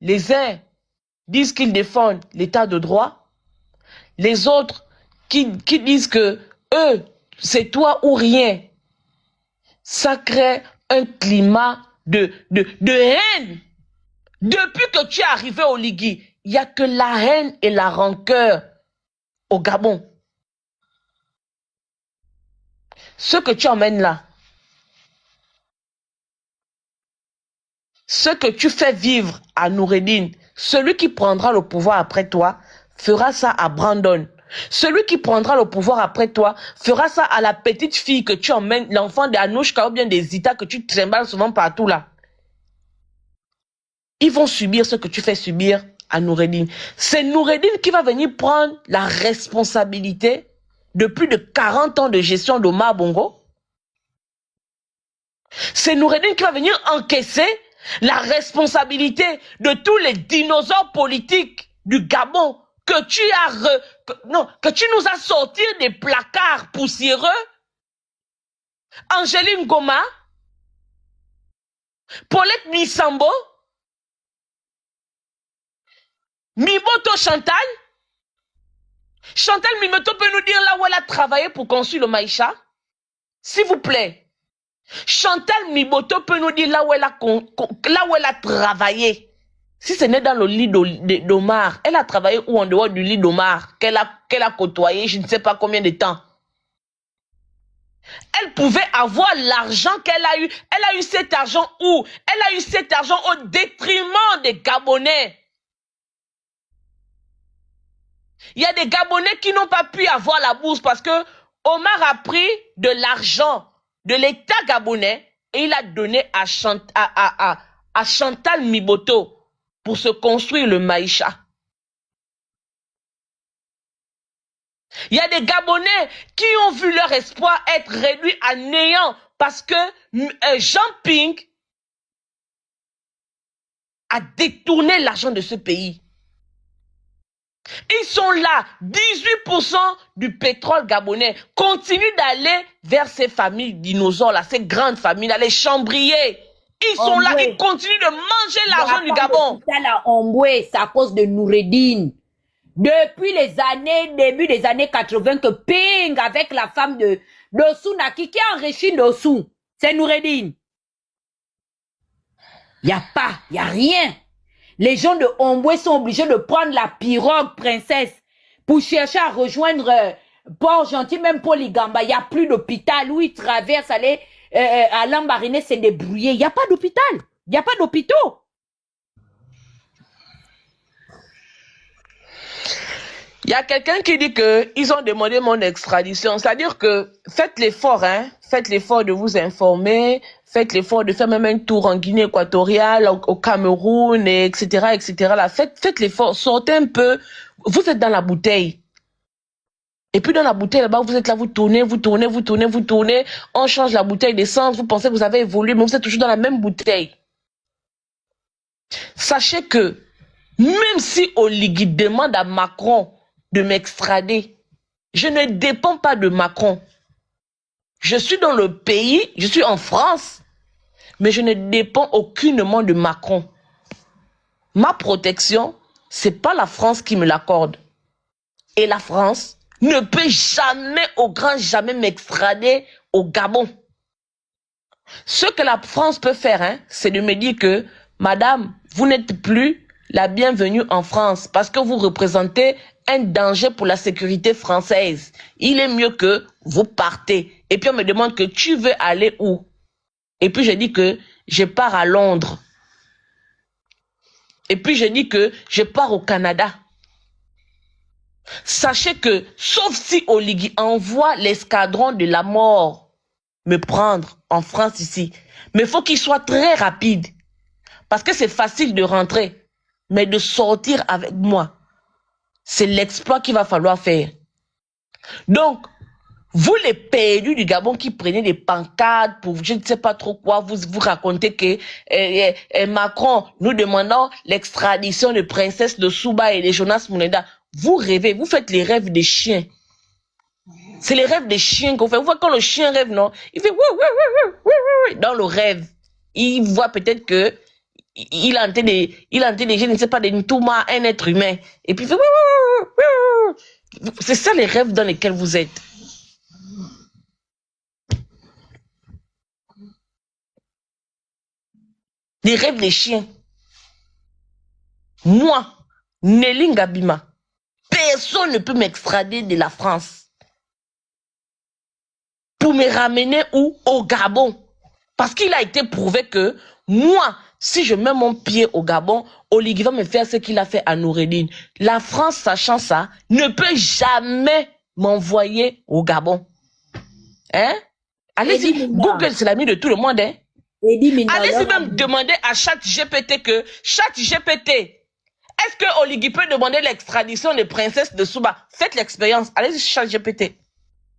Les uns disent qu'ils défendent l'état de droit. Les autres qui disent que eux, c'est toi ou rien. Ça crée un climat de haine. Depuis que tu es arrivé au Oligui, il n'y a que la haine et la rancœur au Gabon. Ce que tu emmènes là, ce que tu fais vivre à Noureddine, celui qui prendra le pouvoir après toi, fera ça à Brandon. Celui qui prendra le pouvoir après toi, fera ça à la petite fille que tu emmènes, l'enfant d'Anouchka ou bien des Zita que tu trimbales souvent partout là. Ils vont subir ce que tu fais subir à Noureddine. C'est Noureddine qui va venir prendre la responsabilité de plus de 40 ans de gestion d'Omar Bongo. C'est Noureddine qui va venir encaisser la responsabilité de tous les dinosaures politiques du Gabon que tu nous as sortis des placards poussiéreux. Angéline Goma, Paulette Missambo, Mimoto Chantal. Chantal Mimoto peut nous dire là où elle a travaillé pour construire le Maïcha? S'il vous plaît. Chantal Mimoto peut nous dire là où elle a travaillé. Si ce n'est dans le lit d'Omar, elle a travaillé ou en dehors du lit d'Omar, qu'elle a côtoyé je ne sais pas combien de temps. Elle pouvait avoir l'argent qu'elle a eu. Elle a eu cet argent où? Elle a eu cet argent au détriment des Gabonais. Il y a des Gabonais qui n'ont pas pu avoir la bourse parce que Omar a pris de l'argent de l'État gabonais et il a donné à Chantal Miboto pour se construire le Maïcha. Il y a des Gabonais qui ont vu leur espoir être réduit à néant parce que Jean Ping a détourné l'argent de ce pays. Ils sont là, 18% du pétrole gabonais continue d'aller vers ces familles dinosaures là, ces grandes familles là, les chambriers. Ils sont là, ils continuent de manger l'argent du Gabon. C'est à cause de Noureddine. Depuis les années, début des années 80 que Ping avec la femme de Sunaki qui a enrichi Dossou, c'est Noureddine. Il n'y a rien. Les gens de Omboué sont obligés de prendre la pirogue princesse pour chercher à rejoindre Port-Gentil, même pour les Gamba, il n'y a plus d'hôpital où ils traversent, aller à Lambaréné, c'est débrouillé. Il n'y a pas d'hôpital. Il n'y a pas d'hôpitaux. Il y a quelqu'un qui dit qu'ils ont demandé mon extradition. C'est-à-dire que faites l'effort, hein. Faites l'effort de vous informer. Faites l'effort de faire même un tour en Guinée équatoriale, au Cameroun, etc., etc. Là, faites l'effort. Sortez un peu. Vous êtes dans la bouteille. Et puis dans la bouteille, là-bas, vous êtes là, vous tournez. On change la bouteille d'essence. Vous pensez que vous avez évolué, mais vous êtes toujours dans la même bouteille. Sachez que même si Oligui demande à Macron de m'extrader, je ne dépends pas de Macron. Je suis dans le pays, je suis en France, mais je ne dépends aucunement de Macron. Ma protection, c'est pas la France qui me l'accorde. Et la France ne peut jamais, au grand jamais, m'extrader au Gabon. Ce que la France peut faire, hein, c'est de me dire que, madame, vous n'êtes plus la bienvenue en France parce que vous représentez un danger pour la sécurité française. Il est mieux que vous partez. Et puis on me demande que tu veux aller où? Et puis je dis que je pars à Londres. Et puis je dis que je pars au Canada. Sachez que, sauf si Oligui envoie l'escadron de la mort me prendre en France ici, mais il faut qu'il soit très rapide. Parce que c'est facile de rentrer, mais de sortir avec moi, c'est l'exploit qu'il va falloir faire. Donc, vous les perdus du Gabon qui prenaient des pancartes pour je ne sais pas trop quoi, vous racontez que Macron, nous demandons l'extradition de princesse de Souba et de Jonas Moulenda. Vous rêvez, vous faites les rêves des chiens. C'est les rêves des chiens qu'on fait. Vous voyez quand le chien rêve, non? Il fait dans le rêve. Il voit peut-être que il a entendu je ne sais pas, des Ntouma, un être humain. Et puis il fait c'est ça les rêves dans lesquels vous êtes. Les rêves des chiens. Moi, Nelly Ngabima, personne ne peut m'extrader de la France pour me ramener où? Au Gabon. Parce qu'il a été prouvé que moi, si je mets mon pied au Gabon, Oligui va me faire ce qu'il a fait à Noureddine. La France, sachant ça, ne peut jamais m'envoyer au Gabon. Hein? Allez-y, Google, c'est l'ami de tout le monde, hein? Allez-y même demander à ChatGPT que, ChatGPT, est-ce que Oligui peut demander l'extradition des princesses de Souba? Faites l'expérience. Allez-y sur ChatGPT.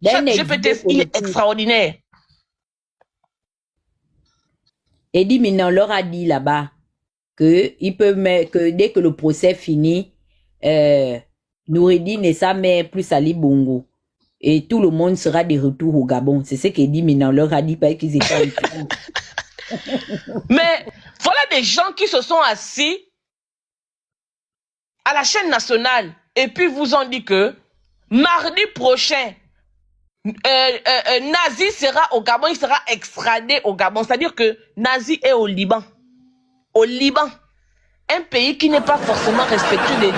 ChatGPT, il est extraordinaire. Eddie Minan leur a dit là-bas que dès que le procès finit, Noureddine et sa mère plus Ali Bongo et tout le monde sera de retour au Gabon. C'est ce qu'Eddie Minan leur a dit parce qu'ils étaient Mais voilà des gens qui se sont assis à la chaîne nationale et puis vous ont dit que mardi prochain, Nazi sera au Gabon, il sera extradé au Gabon. C'est-à-dire que Nazi est au Liban. Au Liban. Un pays qui n'est pas forcément respectueux des...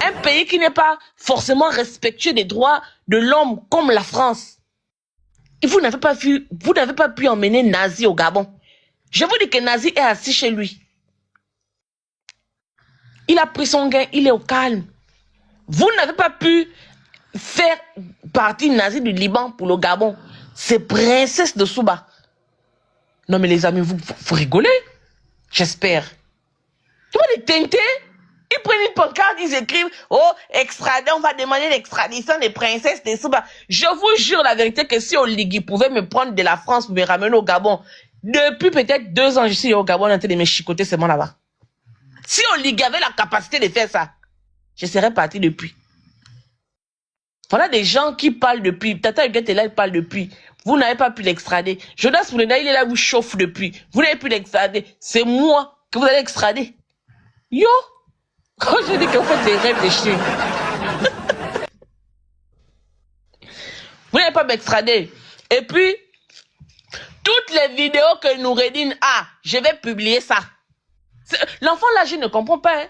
un pays qui n'est pas forcément respectueux des droits de l'homme comme la France. Et vous n'avez pas pu emmener Nazi au Gabon. Je vous dis que Nazi est assis chez lui. Il a pris son gain, il est au calme. Vous n'avez pas pu faire partie nazie du Liban pour le Gabon. C'est princesse de Souba. Non mais les amis, vous rigolez? J'espère. Tu vois les teintés? Ils prennent une pancarte, ils écrivent « Oh, extradé, on va demander l'extradition des princesses de Souba. » Je vous jure la vérité que si Oligui pouvait me prendre de la France pour me ramener au Gabon, depuis peut-être 2 ans, je suis au Gabon en train de me chicoter seulement là-bas. Si Oligui avait la capacité de faire ça, je serais parti depuis. Voilà des gens qui parlent depuis. Tata Huguette est là, il parle depuis. Vous n'avez pas pu l'extrader. Jonas Moulenda, il est là, vous chauffe depuis. Vous n'avez pu l'extrader. C'est moi que vous allez extrader. Yo! Quand je dis que vous faites des rêves de chiens. Vous n'avez pas m'extrader. Et puis, toutes les vidéos que Noureddine a, je vais publier ça. L'enfant là, je ne comprends pas. Hein.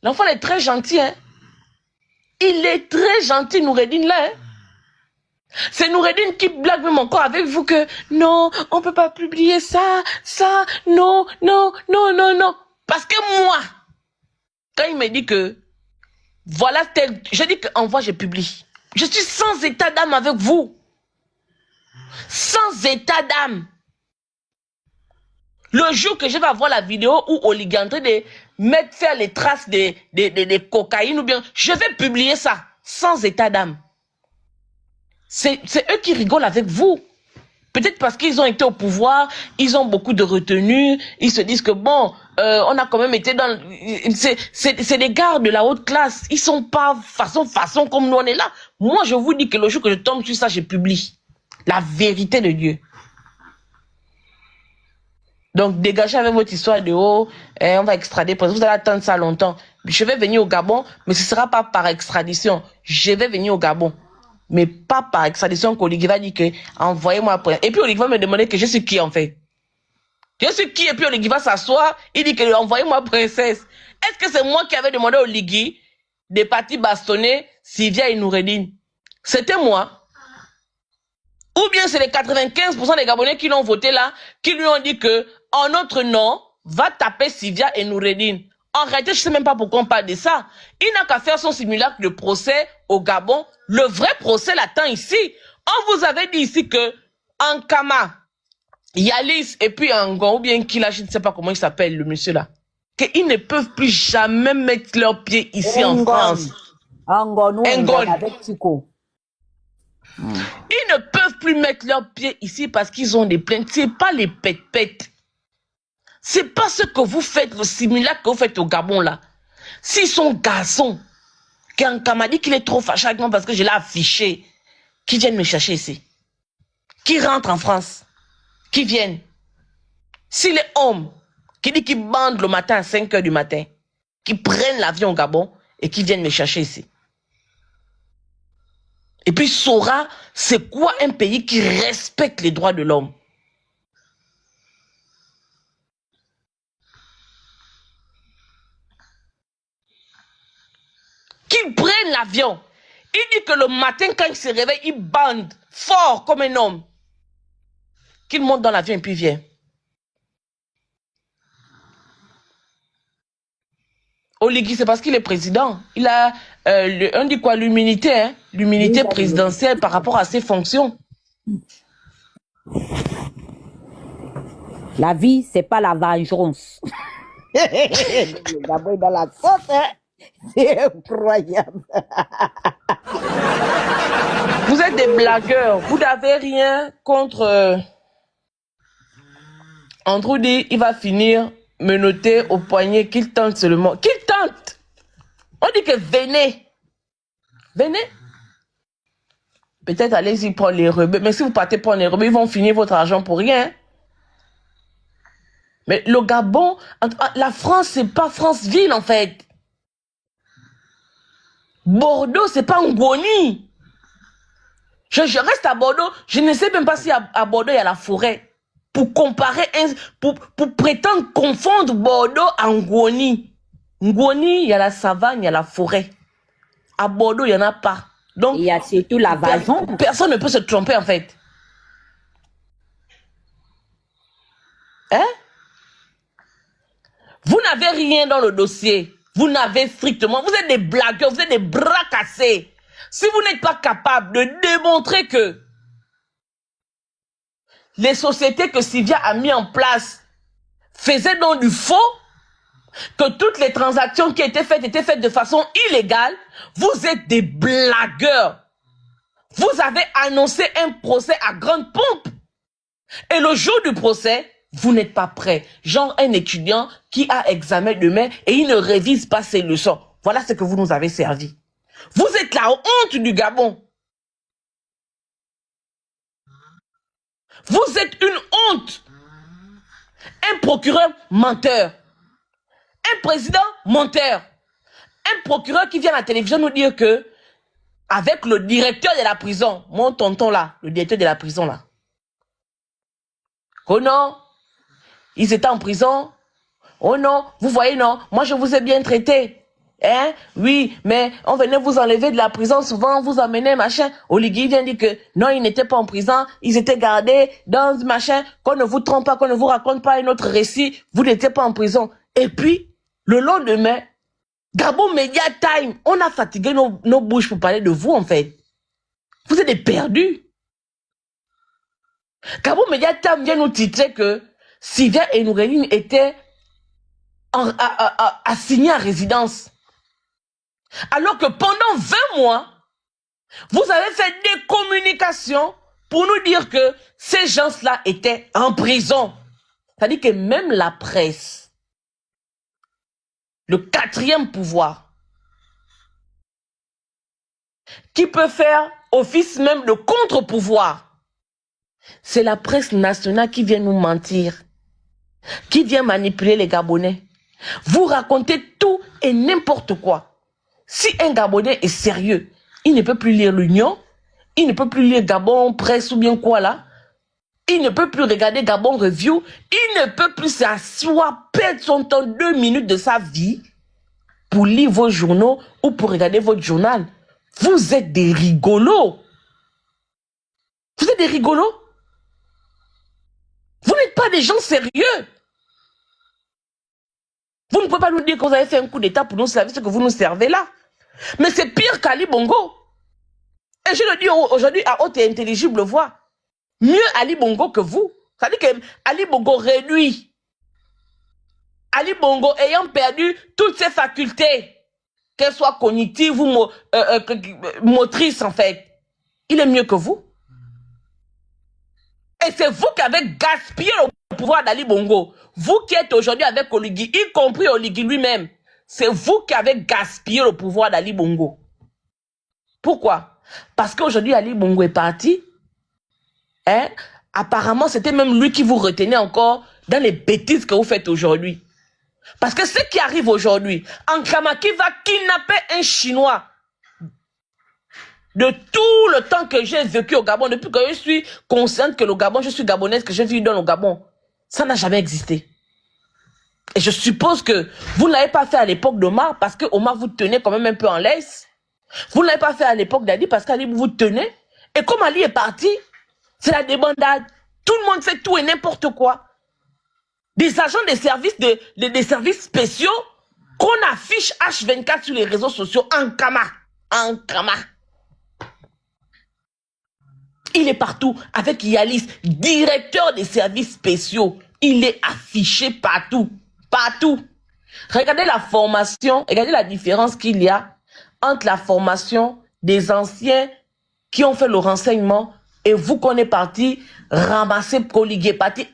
L'enfant est très gentil. Hein. Il est très gentil, Noureddin, là. Hein? C'est Noureddin qui blague même encore avec vous que non, on peut pas publier ça, non, non, non, non, non. Parce que moi, quand il me dit que voilà tel, je dis qu'envoie, je publie. Je suis sans état d'âme avec vous. Sans état d'âme. Le jour que je vais avoir la vidéo où Oligui est en train de faire les traces des cocaïnes ou bien, je vais publier ça sans état d'âme. C'est eux qui rigolent avec vous. Peut-être parce qu'ils ont été au pouvoir, ils ont beaucoup de retenue, ils se disent que bon, on a quand même été dans... C'est des gars de la haute classe, ils sont pas façon comme nous on est là. Moi je vous dis que le jour que je tombe sur ça, je publie. La vérité de Dieu. Donc dégagez avec votre histoire de haut, on va extrader, parce que vous allez attendre ça longtemps. Je vais venir au Gabon, mais ce ne sera pas par extradition. Je vais venir au Gabon. Mais pas par extradition qu'Oligui va dire que envoyez-moi après. Et puis Oligui va me demander que je suis qui en fait. Je suis qui et puis Oligui va s'asseoir, il dit que envoyez-moi princesse. Est-ce que c'est moi qui avais demandé à Oligui de partir bastonner Sylvia et Noureddin? C'était moi. Ou bien c'est les 95% des Gabonais qui l'ont voté là, qui lui ont dit que en notre nom, va taper Sylvia et Noureddin. En réalité, je ne sais même pas pourquoi on parle de ça. Il n'a qu'à faire son simulacre de procès au Gabon. Le vrai procès l'attend ici. On vous avait dit ici que Ankama, Yalis et puis Angon, ou bien Kila, je ne sais pas comment il s'appelle le monsieur là, qu'ils ne peuvent plus jamais mettre leurs pieds ici en France. Angon. Avec Chico. Ils ne peuvent plus mettre leurs pieds ici parce qu'ils ont des plaintes. Ce n'est pas les pète-pète. C'est pas ce que vous faites, le simulacre que vous faites au Gabon là. S'ils sont garçons, quand m'a dit qu'il est trop fâché avec moi parce que je l'ai affiché, qui viennent me chercher ici. Qui rentrent en France. Qui viennent. S'il est homme, qui dit qu'il bande le matin à 5 h du matin, qui prennent l'avion au Gabon et qui viennent me chercher ici. Et puis saura c'est quoi un pays qui respecte les droits de l'homme. Qu'ils prennent l'avion. Il dit que le matin, quand il se réveille, il bande fort comme un homme. Qu'il monte dans l'avion et puis vient. Oligui, c'est parce qu'il est président. Il a, on dit quoi, l'immunité, hein? L'immunité présidentielle par rapport à ses fonctions. La vie, c'est pas la vengeance. D'abord dans la sauce, hein? C'est incroyable. Vous êtes des blagueurs. Vous n'avez rien contre... Andrew dit, il va finir menotté au poignet, qu'il tente seulement. Qu'il tente! On dit que venez. Venez. Peut-être allez-y prendre les rebelles. Mais si vous partez prendre les rebelles, ils vont finir votre argent pour rien. Mais le Gabon, la France, c'est pas France-Ville en fait. Bordeaux, c'est pas Ngoni. Je reste à Bordeaux, je ne sais même pas si à Bordeaux il y a la forêt. Pour comparer, pour prétendre confondre Bordeaux à Ngoni. Ngoni, il y a la savane, il y a la forêt. À Bordeaux, il n'y en a pas. Donc, il y a surtout la vengeance. Personne ne peut se tromper en fait. Hein? Vous n'avez rien dans le dossier. Vous n'avez strictement... Vous êtes des blagueurs, vous êtes des bras cassés. Si vous n'êtes pas capable de démontrer que les sociétés que Sylvia a mis en place faisaient donc du faux, que toutes les transactions qui étaient faites de façon illégale, vous êtes des blagueurs. Vous avez annoncé un procès à grande pompe. Et le jour du procès, vous n'êtes pas prêt. Genre un étudiant qui a examen demain et il ne révise pas ses leçons. Voilà ce que vous nous avez servi. Vous êtes la honte du Gabon. Vous êtes une honte. Un procureur menteur. Un président menteur. Un procureur qui vient à la télévision nous dire que avec le directeur de la prison, mon tonton là, le directeur de la prison là, oh non, ils étaient en prison. Oh non, vous voyez non, moi je vous ai bien traité. Hein? Oui, mais on venait vous enlever de la prison, souvent on vous emmenait, machin. Oligui vient dire que non, ils n'étaient pas en prison, ils étaient gardés dans machin, qu'on ne vous trompe pas, qu'on ne vous raconte pas un autre récit, vous n'étiez pas en prison. Et puis, le lendemain, Gabon Media Time, on a fatigué nos bouches pour parler de vous, en fait. Vous êtes des perdus. Gabon Media Time vient nous titrer que Sylvia et Noureline étaient assignés à résidence. Alors que pendant 20 mois, vous avez fait des communications pour nous dire que ces gens-là étaient en prison. C'est-à-dire que même la presse, le quatrième pouvoir, qui peut faire office même de contre-pouvoir, c'est la presse nationale qui vient nous mentir, qui vient manipuler les Gabonais. Vous racontez tout et n'importe quoi. Si un Gabonais est sérieux, il ne peut plus lire l'Union, il ne peut plus lire Gabon Presse ou bien quoi là, il ne peut plus regarder Gabon Review, il ne peut plus s'asseoir, perdre son temps 2 minutes de sa vie pour lire vos journaux ou pour regarder votre journal. Vous êtes des rigolos. Vous êtes des rigolos. Vous n'êtes pas des gens sérieux. Vous ne pouvez pas nous dire que vous avez fait un coup d'état pour nous servir ce que vous nous servez là. Mais c'est pire qu'Ali Bongo. Et je le dis aujourd'hui à haute et intelligible voix. Mieux Ali Bongo que vous. C'est-à-dire que Ali Bongo réduit. Ali Bongo ayant perdu toutes ses facultés, qu'elles soient cognitives ou motrices en fait. Il est mieux que vous. Et c'est vous qui avez gaspillé le pouvoir d'Ali Bongo. Vous qui êtes aujourd'hui avec Oligui, y compris Oligui lui-même. C'est vous qui avez gaspillé le pouvoir d'Ali Bongo. Pourquoi? Parce qu'aujourd'hui, Ali Bongo est parti. Hein? Apparemment, c'était même lui qui vous retenait encore dans les bêtises que vous faites aujourd'hui. Parce que ce qui arrive aujourd'hui, Ankama qui va kidnapper un Chinois, de tout le temps que j'ai vécu au Gabon, depuis que je suis consciente que le Gabon, je suis gabonaise, que je vis dans le Gabon, ça n'a jamais existé. Et je suppose que vous ne l'avez pas fait à l'époque d'Omar, parce que Omar vous tenait quand même un peu en laisse. Vous ne l'avez pas fait à l'époque d'Ali, parce qu'Ali vous tenait. Et comme Ali est parti, c'est la débandade. Tout le monde fait tout et n'importe quoi. Des agents des services, des services spéciaux qu'on affiche H24 sur les réseaux sociaux en Kama. En Kama. Il est partout avec Yalis, directeur des services spéciaux. Il est affiché partout. Partout. Regardez la formation, regardez la différence qu'il y a entre la formation des anciens qui ont fait le renseignement et vous qu'on est parti ramasser Coligué parti.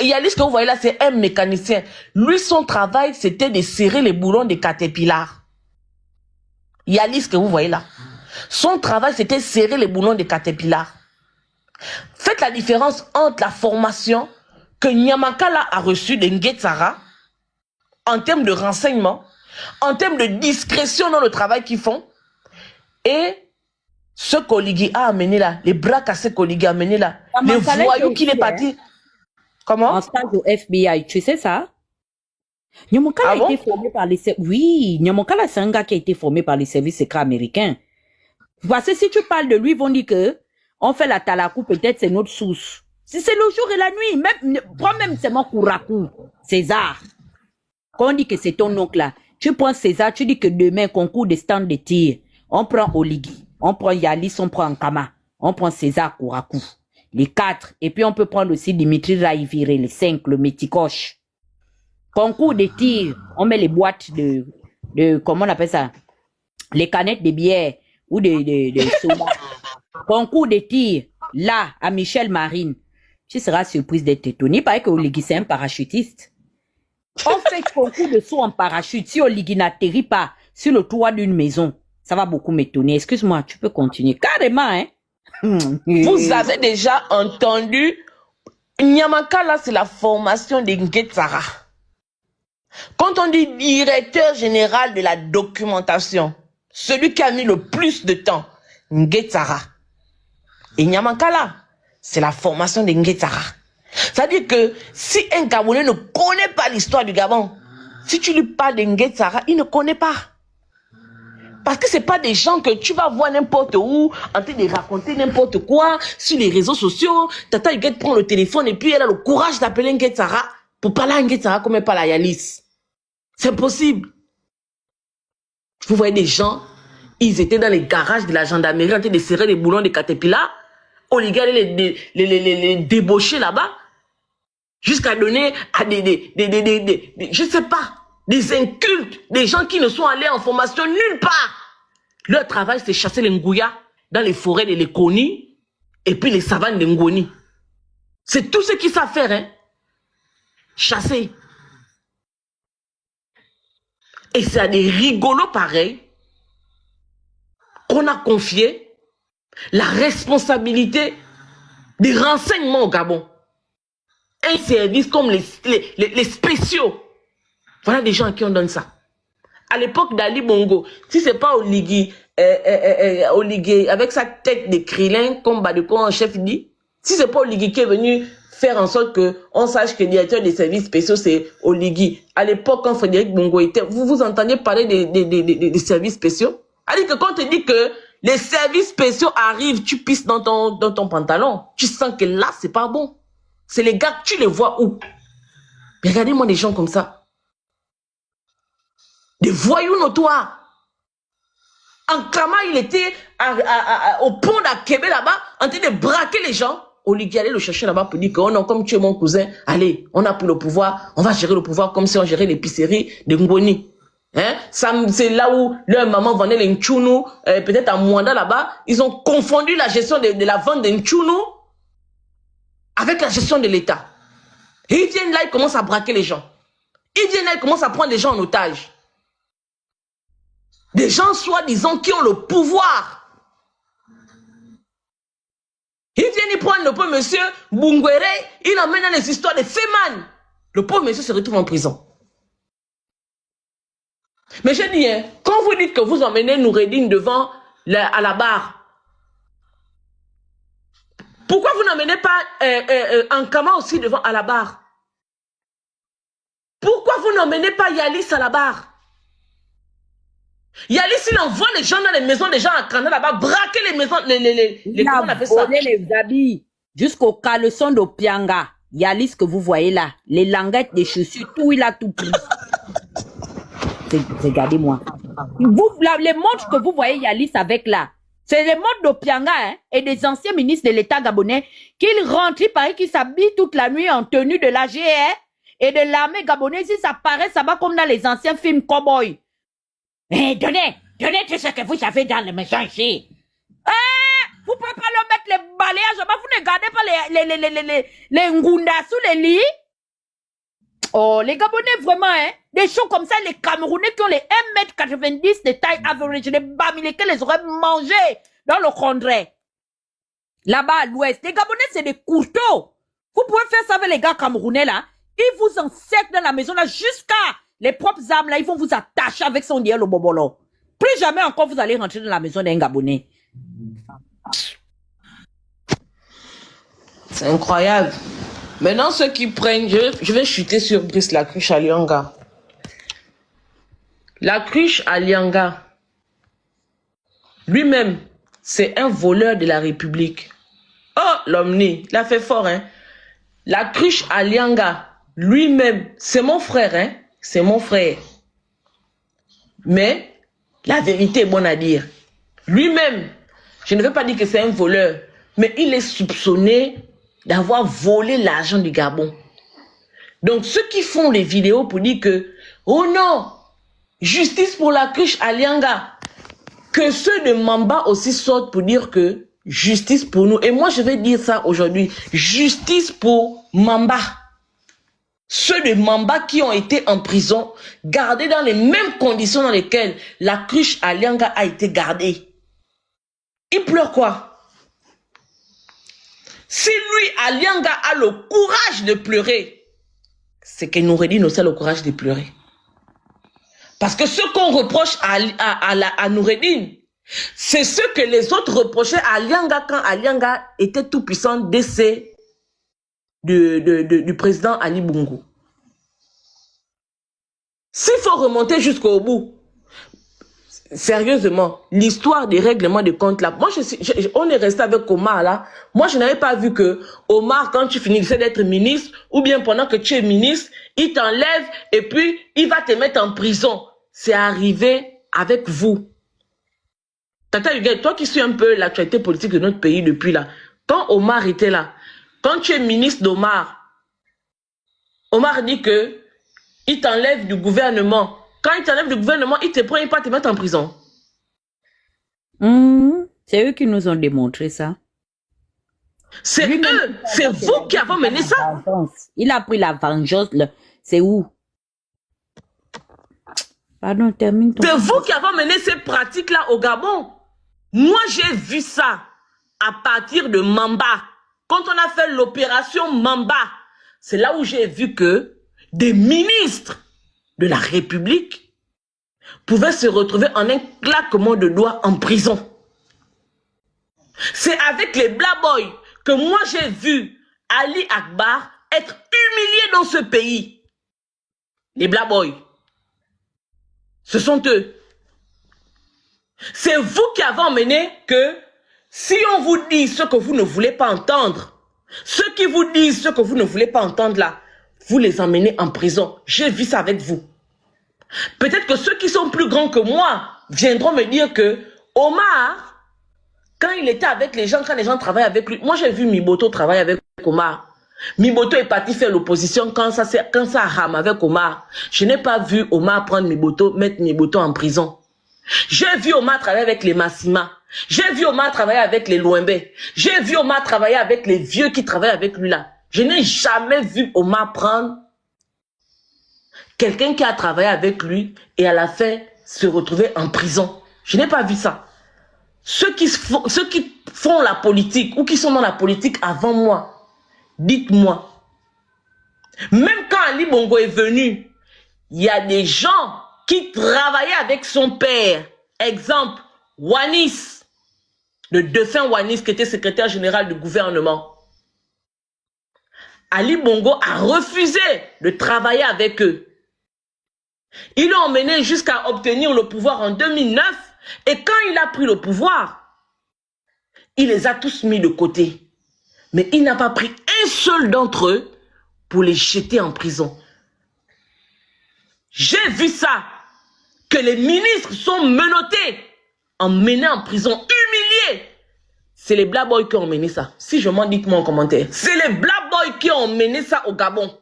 Yalis que vous voyez là, c'est un mécanicien. Lui, son travail, c'était de serrer les boulons des Caterpillar. Yalis que vous voyez là. Son travail, c'était serrer les boulons des Caterpillar. Faites la différence entre la formation que Nyamakala a reçue de Nguetsara en termes de renseignement, en termes de discrétion dans le travail qu'ils font, et ce qu'Oligui a amené là, les bras cassés qu'Oligui a amené là, les voyous qu'il est parti. Comment? En stage au FBI, tu sais ça? Nyamakala a été formé par les services. Oui, Nyamakala, c'est un gars qui a été formé par les services secrets américains. Parce que si tu parles de lui, ils vont dire que on fait la talakou, peut-être c'est notre source. Si c'est le jour et la nuit, même, prends même c'est mon Kourakou, César. Quand on dit que c'est ton oncle là, tu prends César, tu dis que demain, concours de stand de tir, on prend Oligui, on prend Yalis, on prend Ankama, on prend César Kourakou. Les 4, et puis on peut prendre aussi Dimitri Raïviré, les 5, le Méticoche. Concours de tir, on met les boîtes de comment on appelle ça? Les canettes de bière ou de soda. Concours de tir, là, à Michel Marine. Tu seras surprise d'être étonné. Il paraît que Oligui, c'est un parachutiste. On fait concours de saut en parachute. Si Oligui n'atterrit pas sur le toit d'une maison, ça va beaucoup m'étonner. Excuse-moi, tu peux continuer. Carrément, hein. Vous avez déjà entendu, Nyamakala, c'est la formation de Nguetsara. Quand on dit directeur général de la documentation, celui qui a mis le plus de temps, Nguetsara. Et Nyamakala, c'est la formation de Nguetsara. C'est-à-dire que si un Gabonais ne connaît pas l'histoire du Gabon, si tu lui parles de Nguetsara, il ne connaît pas. Parce que c'est pas des gens que tu vas voir n'importe où, en train de raconter n'importe quoi, sur les réseaux sociaux. Tata Huguette prend le téléphone et puis elle a le courage d'appeler Nguet Sarah pour parler à Nguet Sarah comme elle parle à Yalis. C'est impossible. Vous voyez des gens, ils étaient dans les garages de la gendarmerie en train de serrer les boulons de Caterpillar. On les gars les débaucher là-bas. Jusqu'à donner à je sais pas, des incultes, des gens qui ne sont allés en formation nulle part. Leur travail, c'est chasser les Ngouya dans les forêts de l'Ekoni et puis les savanes de Ngoni. C'est tout ce qu'ils savent faire, hein. Chasser. Et c'est à des rigolos pareils qu'on a confié la responsabilité des renseignements au Gabon. Un service comme les spéciaux. Voilà des gens à qui on donne ça. À l'époque d'Ali Bongo, si c'est pas Oligui, avec sa tête de Krillin, comme Badeko en chef dit, si c'est pas Oligui qui est venu faire en sorte que on sache que le directeur des services spéciaux c'est Oligui. À l'époque, quand Frédéric Bongo était, vous entendiez parler des services spéciaux? C'est-à-dire que quand on te dit que les services spéciaux arrivent, tu pisses dans ton pantalon, tu sens que là, c'est pas bon. C'est les gars, tu les vois où? Mais regardez-moi des gens comme ça. Des voyous notoires. En Kama, il était au pont d'Akébé là-bas, en train de braquer les gens. Oligui allait le chercher là-bas pour dire que, oh non, comme tu es mon cousin, allez, on a pris le pouvoir, on va gérer le pouvoir comme si on gérait l'épicerie de Ngoni. Hein? C'est là où leur maman vendait les Nchounou, peut-être à Mwanda là-bas. Ils ont confondu la gestion de la vente des Nchounou avec la gestion de l'État. Et ils viennent là, ils commencent à braquer les gens. Ils viennent là, ils commencent à prendre les gens en otage. Des gens soi-disant qui ont le pouvoir. Ils viennent, ils prennent le pauvre monsieur Bungwere, ils l'emmènent dans les histoires de Feman. Le pauvre monsieur se retrouve en prison. Mais j'ai dit, hein, quand vous dites que vous emmenez Noureddine devant à la barre, pourquoi vous n'emmenez pas Ankama aussi devant à la barre? Pourquoi vous n'emmenez pas Yalis à la barre? Yalis, il envoie les gens dans les maisons des gens à Canada là-bas, braquer les maisons, comment on appelle ça? Les habits jusqu'au caleçon d'Opianga. Yalis que vous voyez là, les languettes des chaussures, tout il a tout pris. Regardez-moi. Les montres que vous voyez Yalis avec là, c'est les montres d'Opianga hein, et des anciens ministres de l'État gabonais qu'ils rentrent, il paraît qu'ils s'habillent toute la nuit en tenue de l'AGR et de l'armée gabonaise. Ils apparaissent ça-bas comme dans les anciens films cowboy. Mais donnez tout ce que vous avez dans les maisons ici. Vous ne pouvez pas leur mettre les balayages, vous ne gardez pas les ngunda sous les lits. Oh, les Gabonais, vraiment, hein, des choses comme ça, les Camerounais qui ont les 1m90 de taille average, les Bamileke les auraient mangés dans le Condré. Là-bas, à l'ouest, les Gabonais, c'est des couteaux. Vous pouvez faire ça avec les gars Camerounais, là. Ils vous encerclent dans la maison, là, jusqu'à les propres armes, là, ils vont vous attacher avec son diable au bobolo. Plus jamais encore, vous allez rentrer dans la maison d'un Gabonais. C'est incroyable. Maintenant, ceux qui prennent, je vais chuter sur Brice Lacruche à Lianga. Lacruche à Lianga, lui-même, c'est un voleur de la République. Oh, l'Omni, il a fait fort, hein. Lacruche à Lianga, lui-même, c'est mon frère, hein. C'est mon frère. Mais, la vérité est bonne à dire. Lui-même, je ne veux pas dire que c'est un voleur, mais il est soupçonné d'avoir volé l'argent du Gabon. Donc, ceux qui font les vidéos pour dire que, oh non, justice pour Lacruche à Lianga, que ceux de Mamba aussi sortent pour dire que justice pour nous. Et moi, je vais dire ça aujourd'hui. Justice pour Mamba. Ceux de Mamba qui ont été en prison, gardés dans les mêmes conditions dans lesquelles Lacruche à Lianga a été gardé. Il pleure quoi? Si lui, Alianga, a le courage de pleurer, c'est que Noureddine aussi a le courage de pleurer. Parce que ce qu'on reproche à Noureddine, c'est ce que les autres reprochaient à Alianga quand Alianga était tout puissant décès du président Ali Bongo. S'il faut remonter jusqu'au bout, sérieusement, l'histoire des règlements de compte là, moi, on est resté avec Omar là. Moi, je n'avais pas vu que Omar, quand tu finissais d'être ministre, ou bien pendant que tu es ministre, il t'enlève et puis il va te mettre en prison. C'est arrivé avec vous. Tata Huguette, toi qui suis un peu l'actualité politique de notre pays depuis là, quand Omar était là, quand tu es ministre d'Omar, Omar dit que il t'enlève du gouvernement. Quand il t'enlève du gouvernement, il te prend et pas te mettre en prison. C'est eux qui nous ont démontré ça. C'est eux, c'est vous qui avez mené ça. Il a pris la vengeance. C'est où? Pardon, termine ton... C'est vous qui avez mené ces pratiques-là au Gabon. Moi, j'ai vu ça à partir de Mamba. Quand on a fait l'opération Mamba, c'est là où j'ai vu que des ministres de la République pouvaient se retrouver en un claquement de doigts en prison. C'est avec les Black Boys que moi j'ai vu Ali Akbar être humilié dans ce pays. Les Black Boys. Ce sont eux. C'est vous qui avez emmené que si on vous dit ce que vous ne voulez pas entendre, ceux qui vous disent ce que vous ne voulez pas entendre là, vous les emmenez en prison. J'ai vu ça avec vous. Peut-être que ceux qui sont plus grands que moi viendront me dire que Omar, quand il était avec les gens, quand les gens travaillaient avec lui, moi j'ai vu Miboto travailler avec Omar. Miboto est parti faire l'opposition quand ça rame avec Omar. Je n'ai pas vu Omar prendre Miboto, mettre Miboto en prison. J'ai vu Omar travailler avec les Massima. J'ai vu Omar travailler avec les Louembe. J'ai vu Omar travailler avec les vieux qui travaillent avec lui là. Je n'ai jamais vu Omar prendre quelqu'un qui a travaillé avec lui et à la fin se retrouver en prison. Je n'ai pas vu ça. Ceux qui font la politique ou qui sont dans la politique avant moi, dites-moi. Même quand Ali Bongo est venu, il y a des gens qui travaillaient avec son père. Exemple, Wanis, le défunt Wanis qui était secrétaire général du gouvernement. Ali Bongo a refusé de travailler avec eux. Ils l'ont emmené jusqu'à obtenir le pouvoir en 2009 et quand il a pris le pouvoir, il les a tous mis de côté. Mais il n'a pas pris un seul d'entre eux pour les jeter en prison. J'ai vu ça, que les ministres sont menottés, emmenés en prison, humiliés. C'est les Black Boys qui ont mené ça. Si je m'en dites-moi en commentaire. C'est les Black Boys qui ont mené ça au Gabon.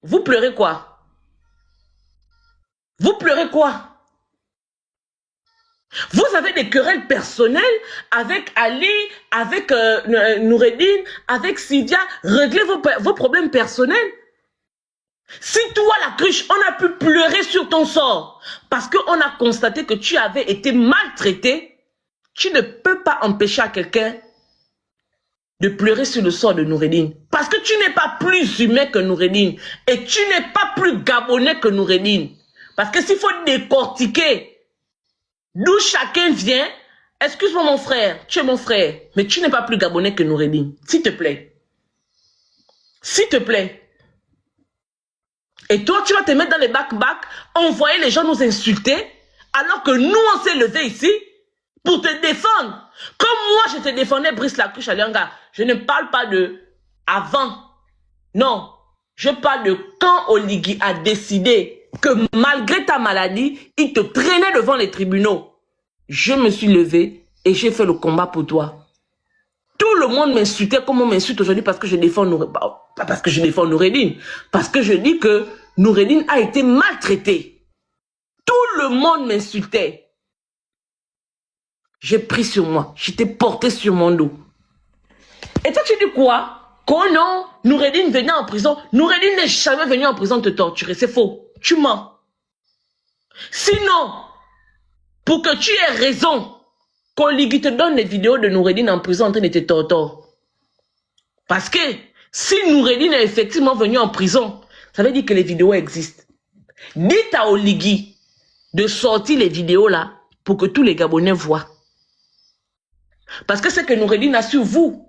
Vous pleurez quoi? Vous pleurez quoi? Vous avez des querelles personnelles avec Ali, avec Noureddine, avec Sidia. Réglez vos problèmes personnels. Si toi, la cruche, on a pu pleurer sur ton sort parce qu'on a constaté que tu avais été maltraité, tu ne peux pas empêcher à quelqu'un de pleurer sur le sort de Noureddine. Parce que tu n'es pas plus humain que Noureddine et tu n'es pas plus gabonais que Noureddine. Parce que s'il faut décortiquer d'où chacun vient, excuse-moi mon frère, tu es mon frère, mais tu n'es pas plus gabonais que Noureddine. S'il te plaît. S'il te plaît. Et toi, tu vas te mettre dans les back-back, envoyer les gens nous insulter, alors que nous, on s'est levé ici pour te défendre. Comme moi, je te défendais, Brice Lacruche Alianga. Je ne parle pas de avant. Non. Je parle de quand Oligui a décidé que malgré ta maladie, il te traînait devant les tribunaux. Je me suis levé et j'ai fait le combat pour toi. Tout le monde m'insultait comme on m'insulte aujourd'hui parce que je défends Noureddine. Pas parce que je défends Noureddine. Parce que je dis que Noureddine a été maltraité. Tout le monde m'insultait. J'ai pris sur moi. J'étais porté sur mon dos. Et toi, tu dis quoi? Qu'au non, Noureddine venait en prison. Noureddine n'est jamais venu en prison te torturer. C'est faux. Tu mens. Sinon, pour que tu aies raison, qu'Oligui te donne des vidéos de Noureddine en prison en train de te torturer. Parce que si Noureddine est effectivement venu en prison, ça veut dire que les vidéos existent. Dites à Oligui de sortir les vidéos là pour que tous les Gabonais voient. Parce que c'est que Noureddine a sur vous.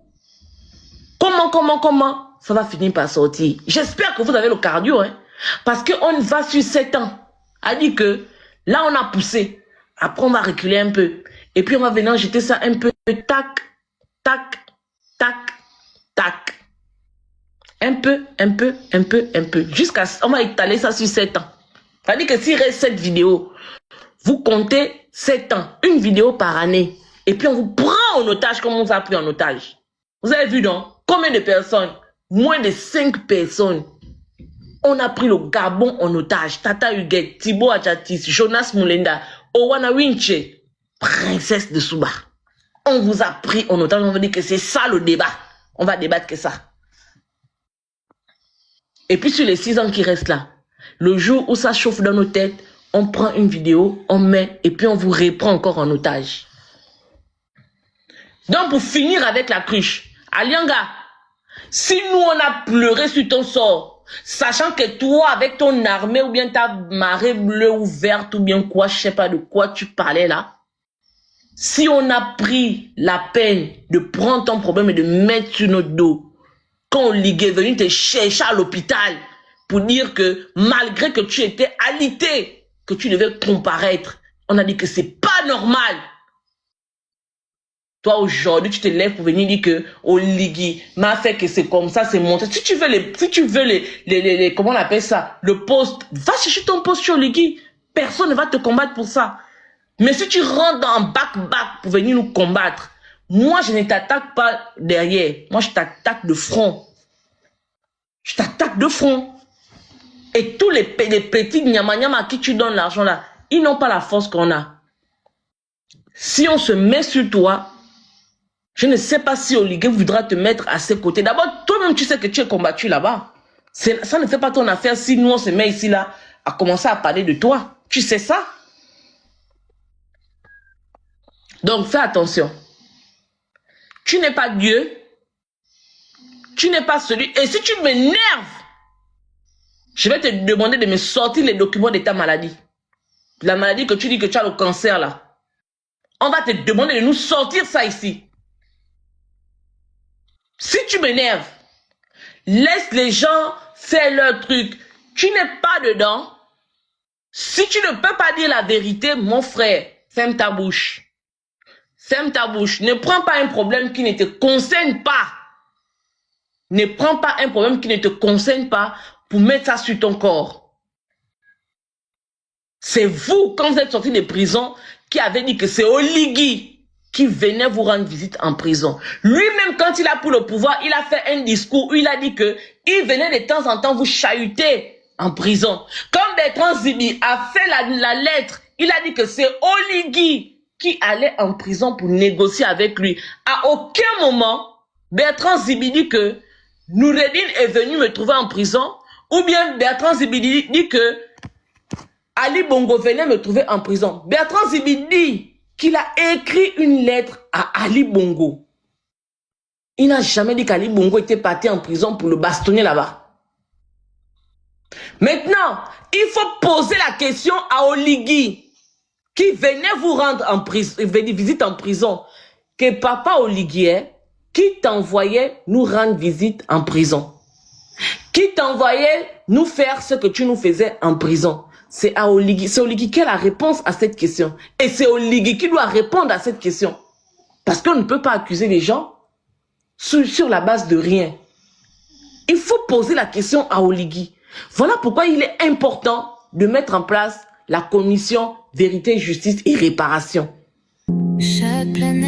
Comment ça va finir par sortir? J'espère que vous avez le cardio, hein. Parce qu'on va sur 7 ans. A dit que Là, on a poussé. Après, on va reculer un peu. Et puis, on va venir jeter ça un peu. Tac, tac, tac, tac. Un peu. Jusqu'à... On va étaler ça sur 7 ans. C'est-à-dire que s'il reste 7 vidéos, vous comptez 7 ans. Une vidéo par année. Et puis, on vous prend en otage comme on vous a pris en otage. Vous avez vu, non? Combien de personnes? Moins de 5 personnes. On a pris le Gabon en otage. Tata Huguette, Thibaut Adjatis, Jonas Moulenda, Owana Winche, princesse de Souba. On vous a pris en otage. On va dire que c'est ça le débat. On va débattre que ça. Et puis sur les 6 ans qui restent là, le jour où ça chauffe dans nos têtes, on prend une vidéo, on met et puis on vous reprend encore en otage. Donc pour finir avec la cruche, Alianga, si nous on a pleuré sur ton sort, sachant que toi avec ton armée ou bien ta marée bleue ou verte ou bien quoi, je sais pas de quoi tu parlais là, si on a pris la peine de prendre ton problème et de mettre sur notre dos, quand Ligue est venu te chercher à l'hôpital pour dire que malgré que tu étais alité, que tu devais comparaître, on a dit que c'est pas normal. Toi aujourd'hui tu te lèves pour venir dire que Oligui m'a fait que c'est comme ça, c'est monté. Si tu veux les comment on appelle ça, le poste, va chercher ton poste sur Oligui. Personne ne va te combattre pour ça. Mais si tu rentres dans un back pour venir nous combattre, moi je ne t'attaque pas derrière. Moi je t'attaque de front. Je t'attaque de front. Et tous les petits nyama à qui tu donnes l'argent là, ils n'ont pas la force qu'on a. Si on se met sur toi, je ne sais pas si Oligui voudra te mettre à ses côtés. D'abord, toi-même, tu sais que tu es combattu là-bas. Ça ne fait pas ton affaire si nous, on se met ici, là, à commencer à parler de toi. Tu sais ça? Donc, fais attention. Tu n'es pas Dieu. Tu n'es pas celui... Et si tu m'énerves, je vais te demander de me sortir les documents de ta maladie. La maladie que tu dis que tu as le cancer, là. On va te demander de nous sortir ça ici. Si tu m'énerves, laisse les gens faire leur truc. Tu n'es pas dedans. Si tu ne peux pas dire la vérité, mon frère, ferme ta bouche. Ferme ta bouche. Ne prends pas un problème qui ne te concerne pas. Ne prends pas un problème qui ne te concerne pas pour mettre ça sur ton corps. C'est vous, quand vous êtes sortis de prison, qui avez dit que c'est Oligui qui venait vous rendre visite en prison. Lui-même, quand il a pris le pouvoir, il a fait un discours où il a dit que il venait de temps en temps vous chahuter en prison. Quand Bertrand Zibi a fait la lettre, il a dit que c'est Oligui qui allait en prison pour négocier avec lui. À aucun moment, Bertrand Zibi dit que Noureddine est venu me trouver en prison, ou bien Bertrand Zibi dit que Ali Bongo venait me trouver en prison. Bertrand Zibi dit qu'il a écrit une lettre à Ali Bongo. Il n'a jamais dit qu'Ali Bongo était parti en prison pour le bastonner là-bas. Maintenant, il faut poser la question à Oligui, qui venait vous rendre en prison, visite en prison, que papa Oligui, qui t'envoyait nous rendre visite en prison, qui t'envoyait nous faire ce que tu nous faisais en prison. C'est à Oligui. C'est Oligui qui a la réponse à cette question. Et c'est Oligui qui doit répondre à cette question. Parce qu'on ne peut pas accuser les gens sur la base de rien. Il faut poser la question à Oligui. Voilà pourquoi il est important de mettre en place la commission vérité, justice et réparation. Chaque planète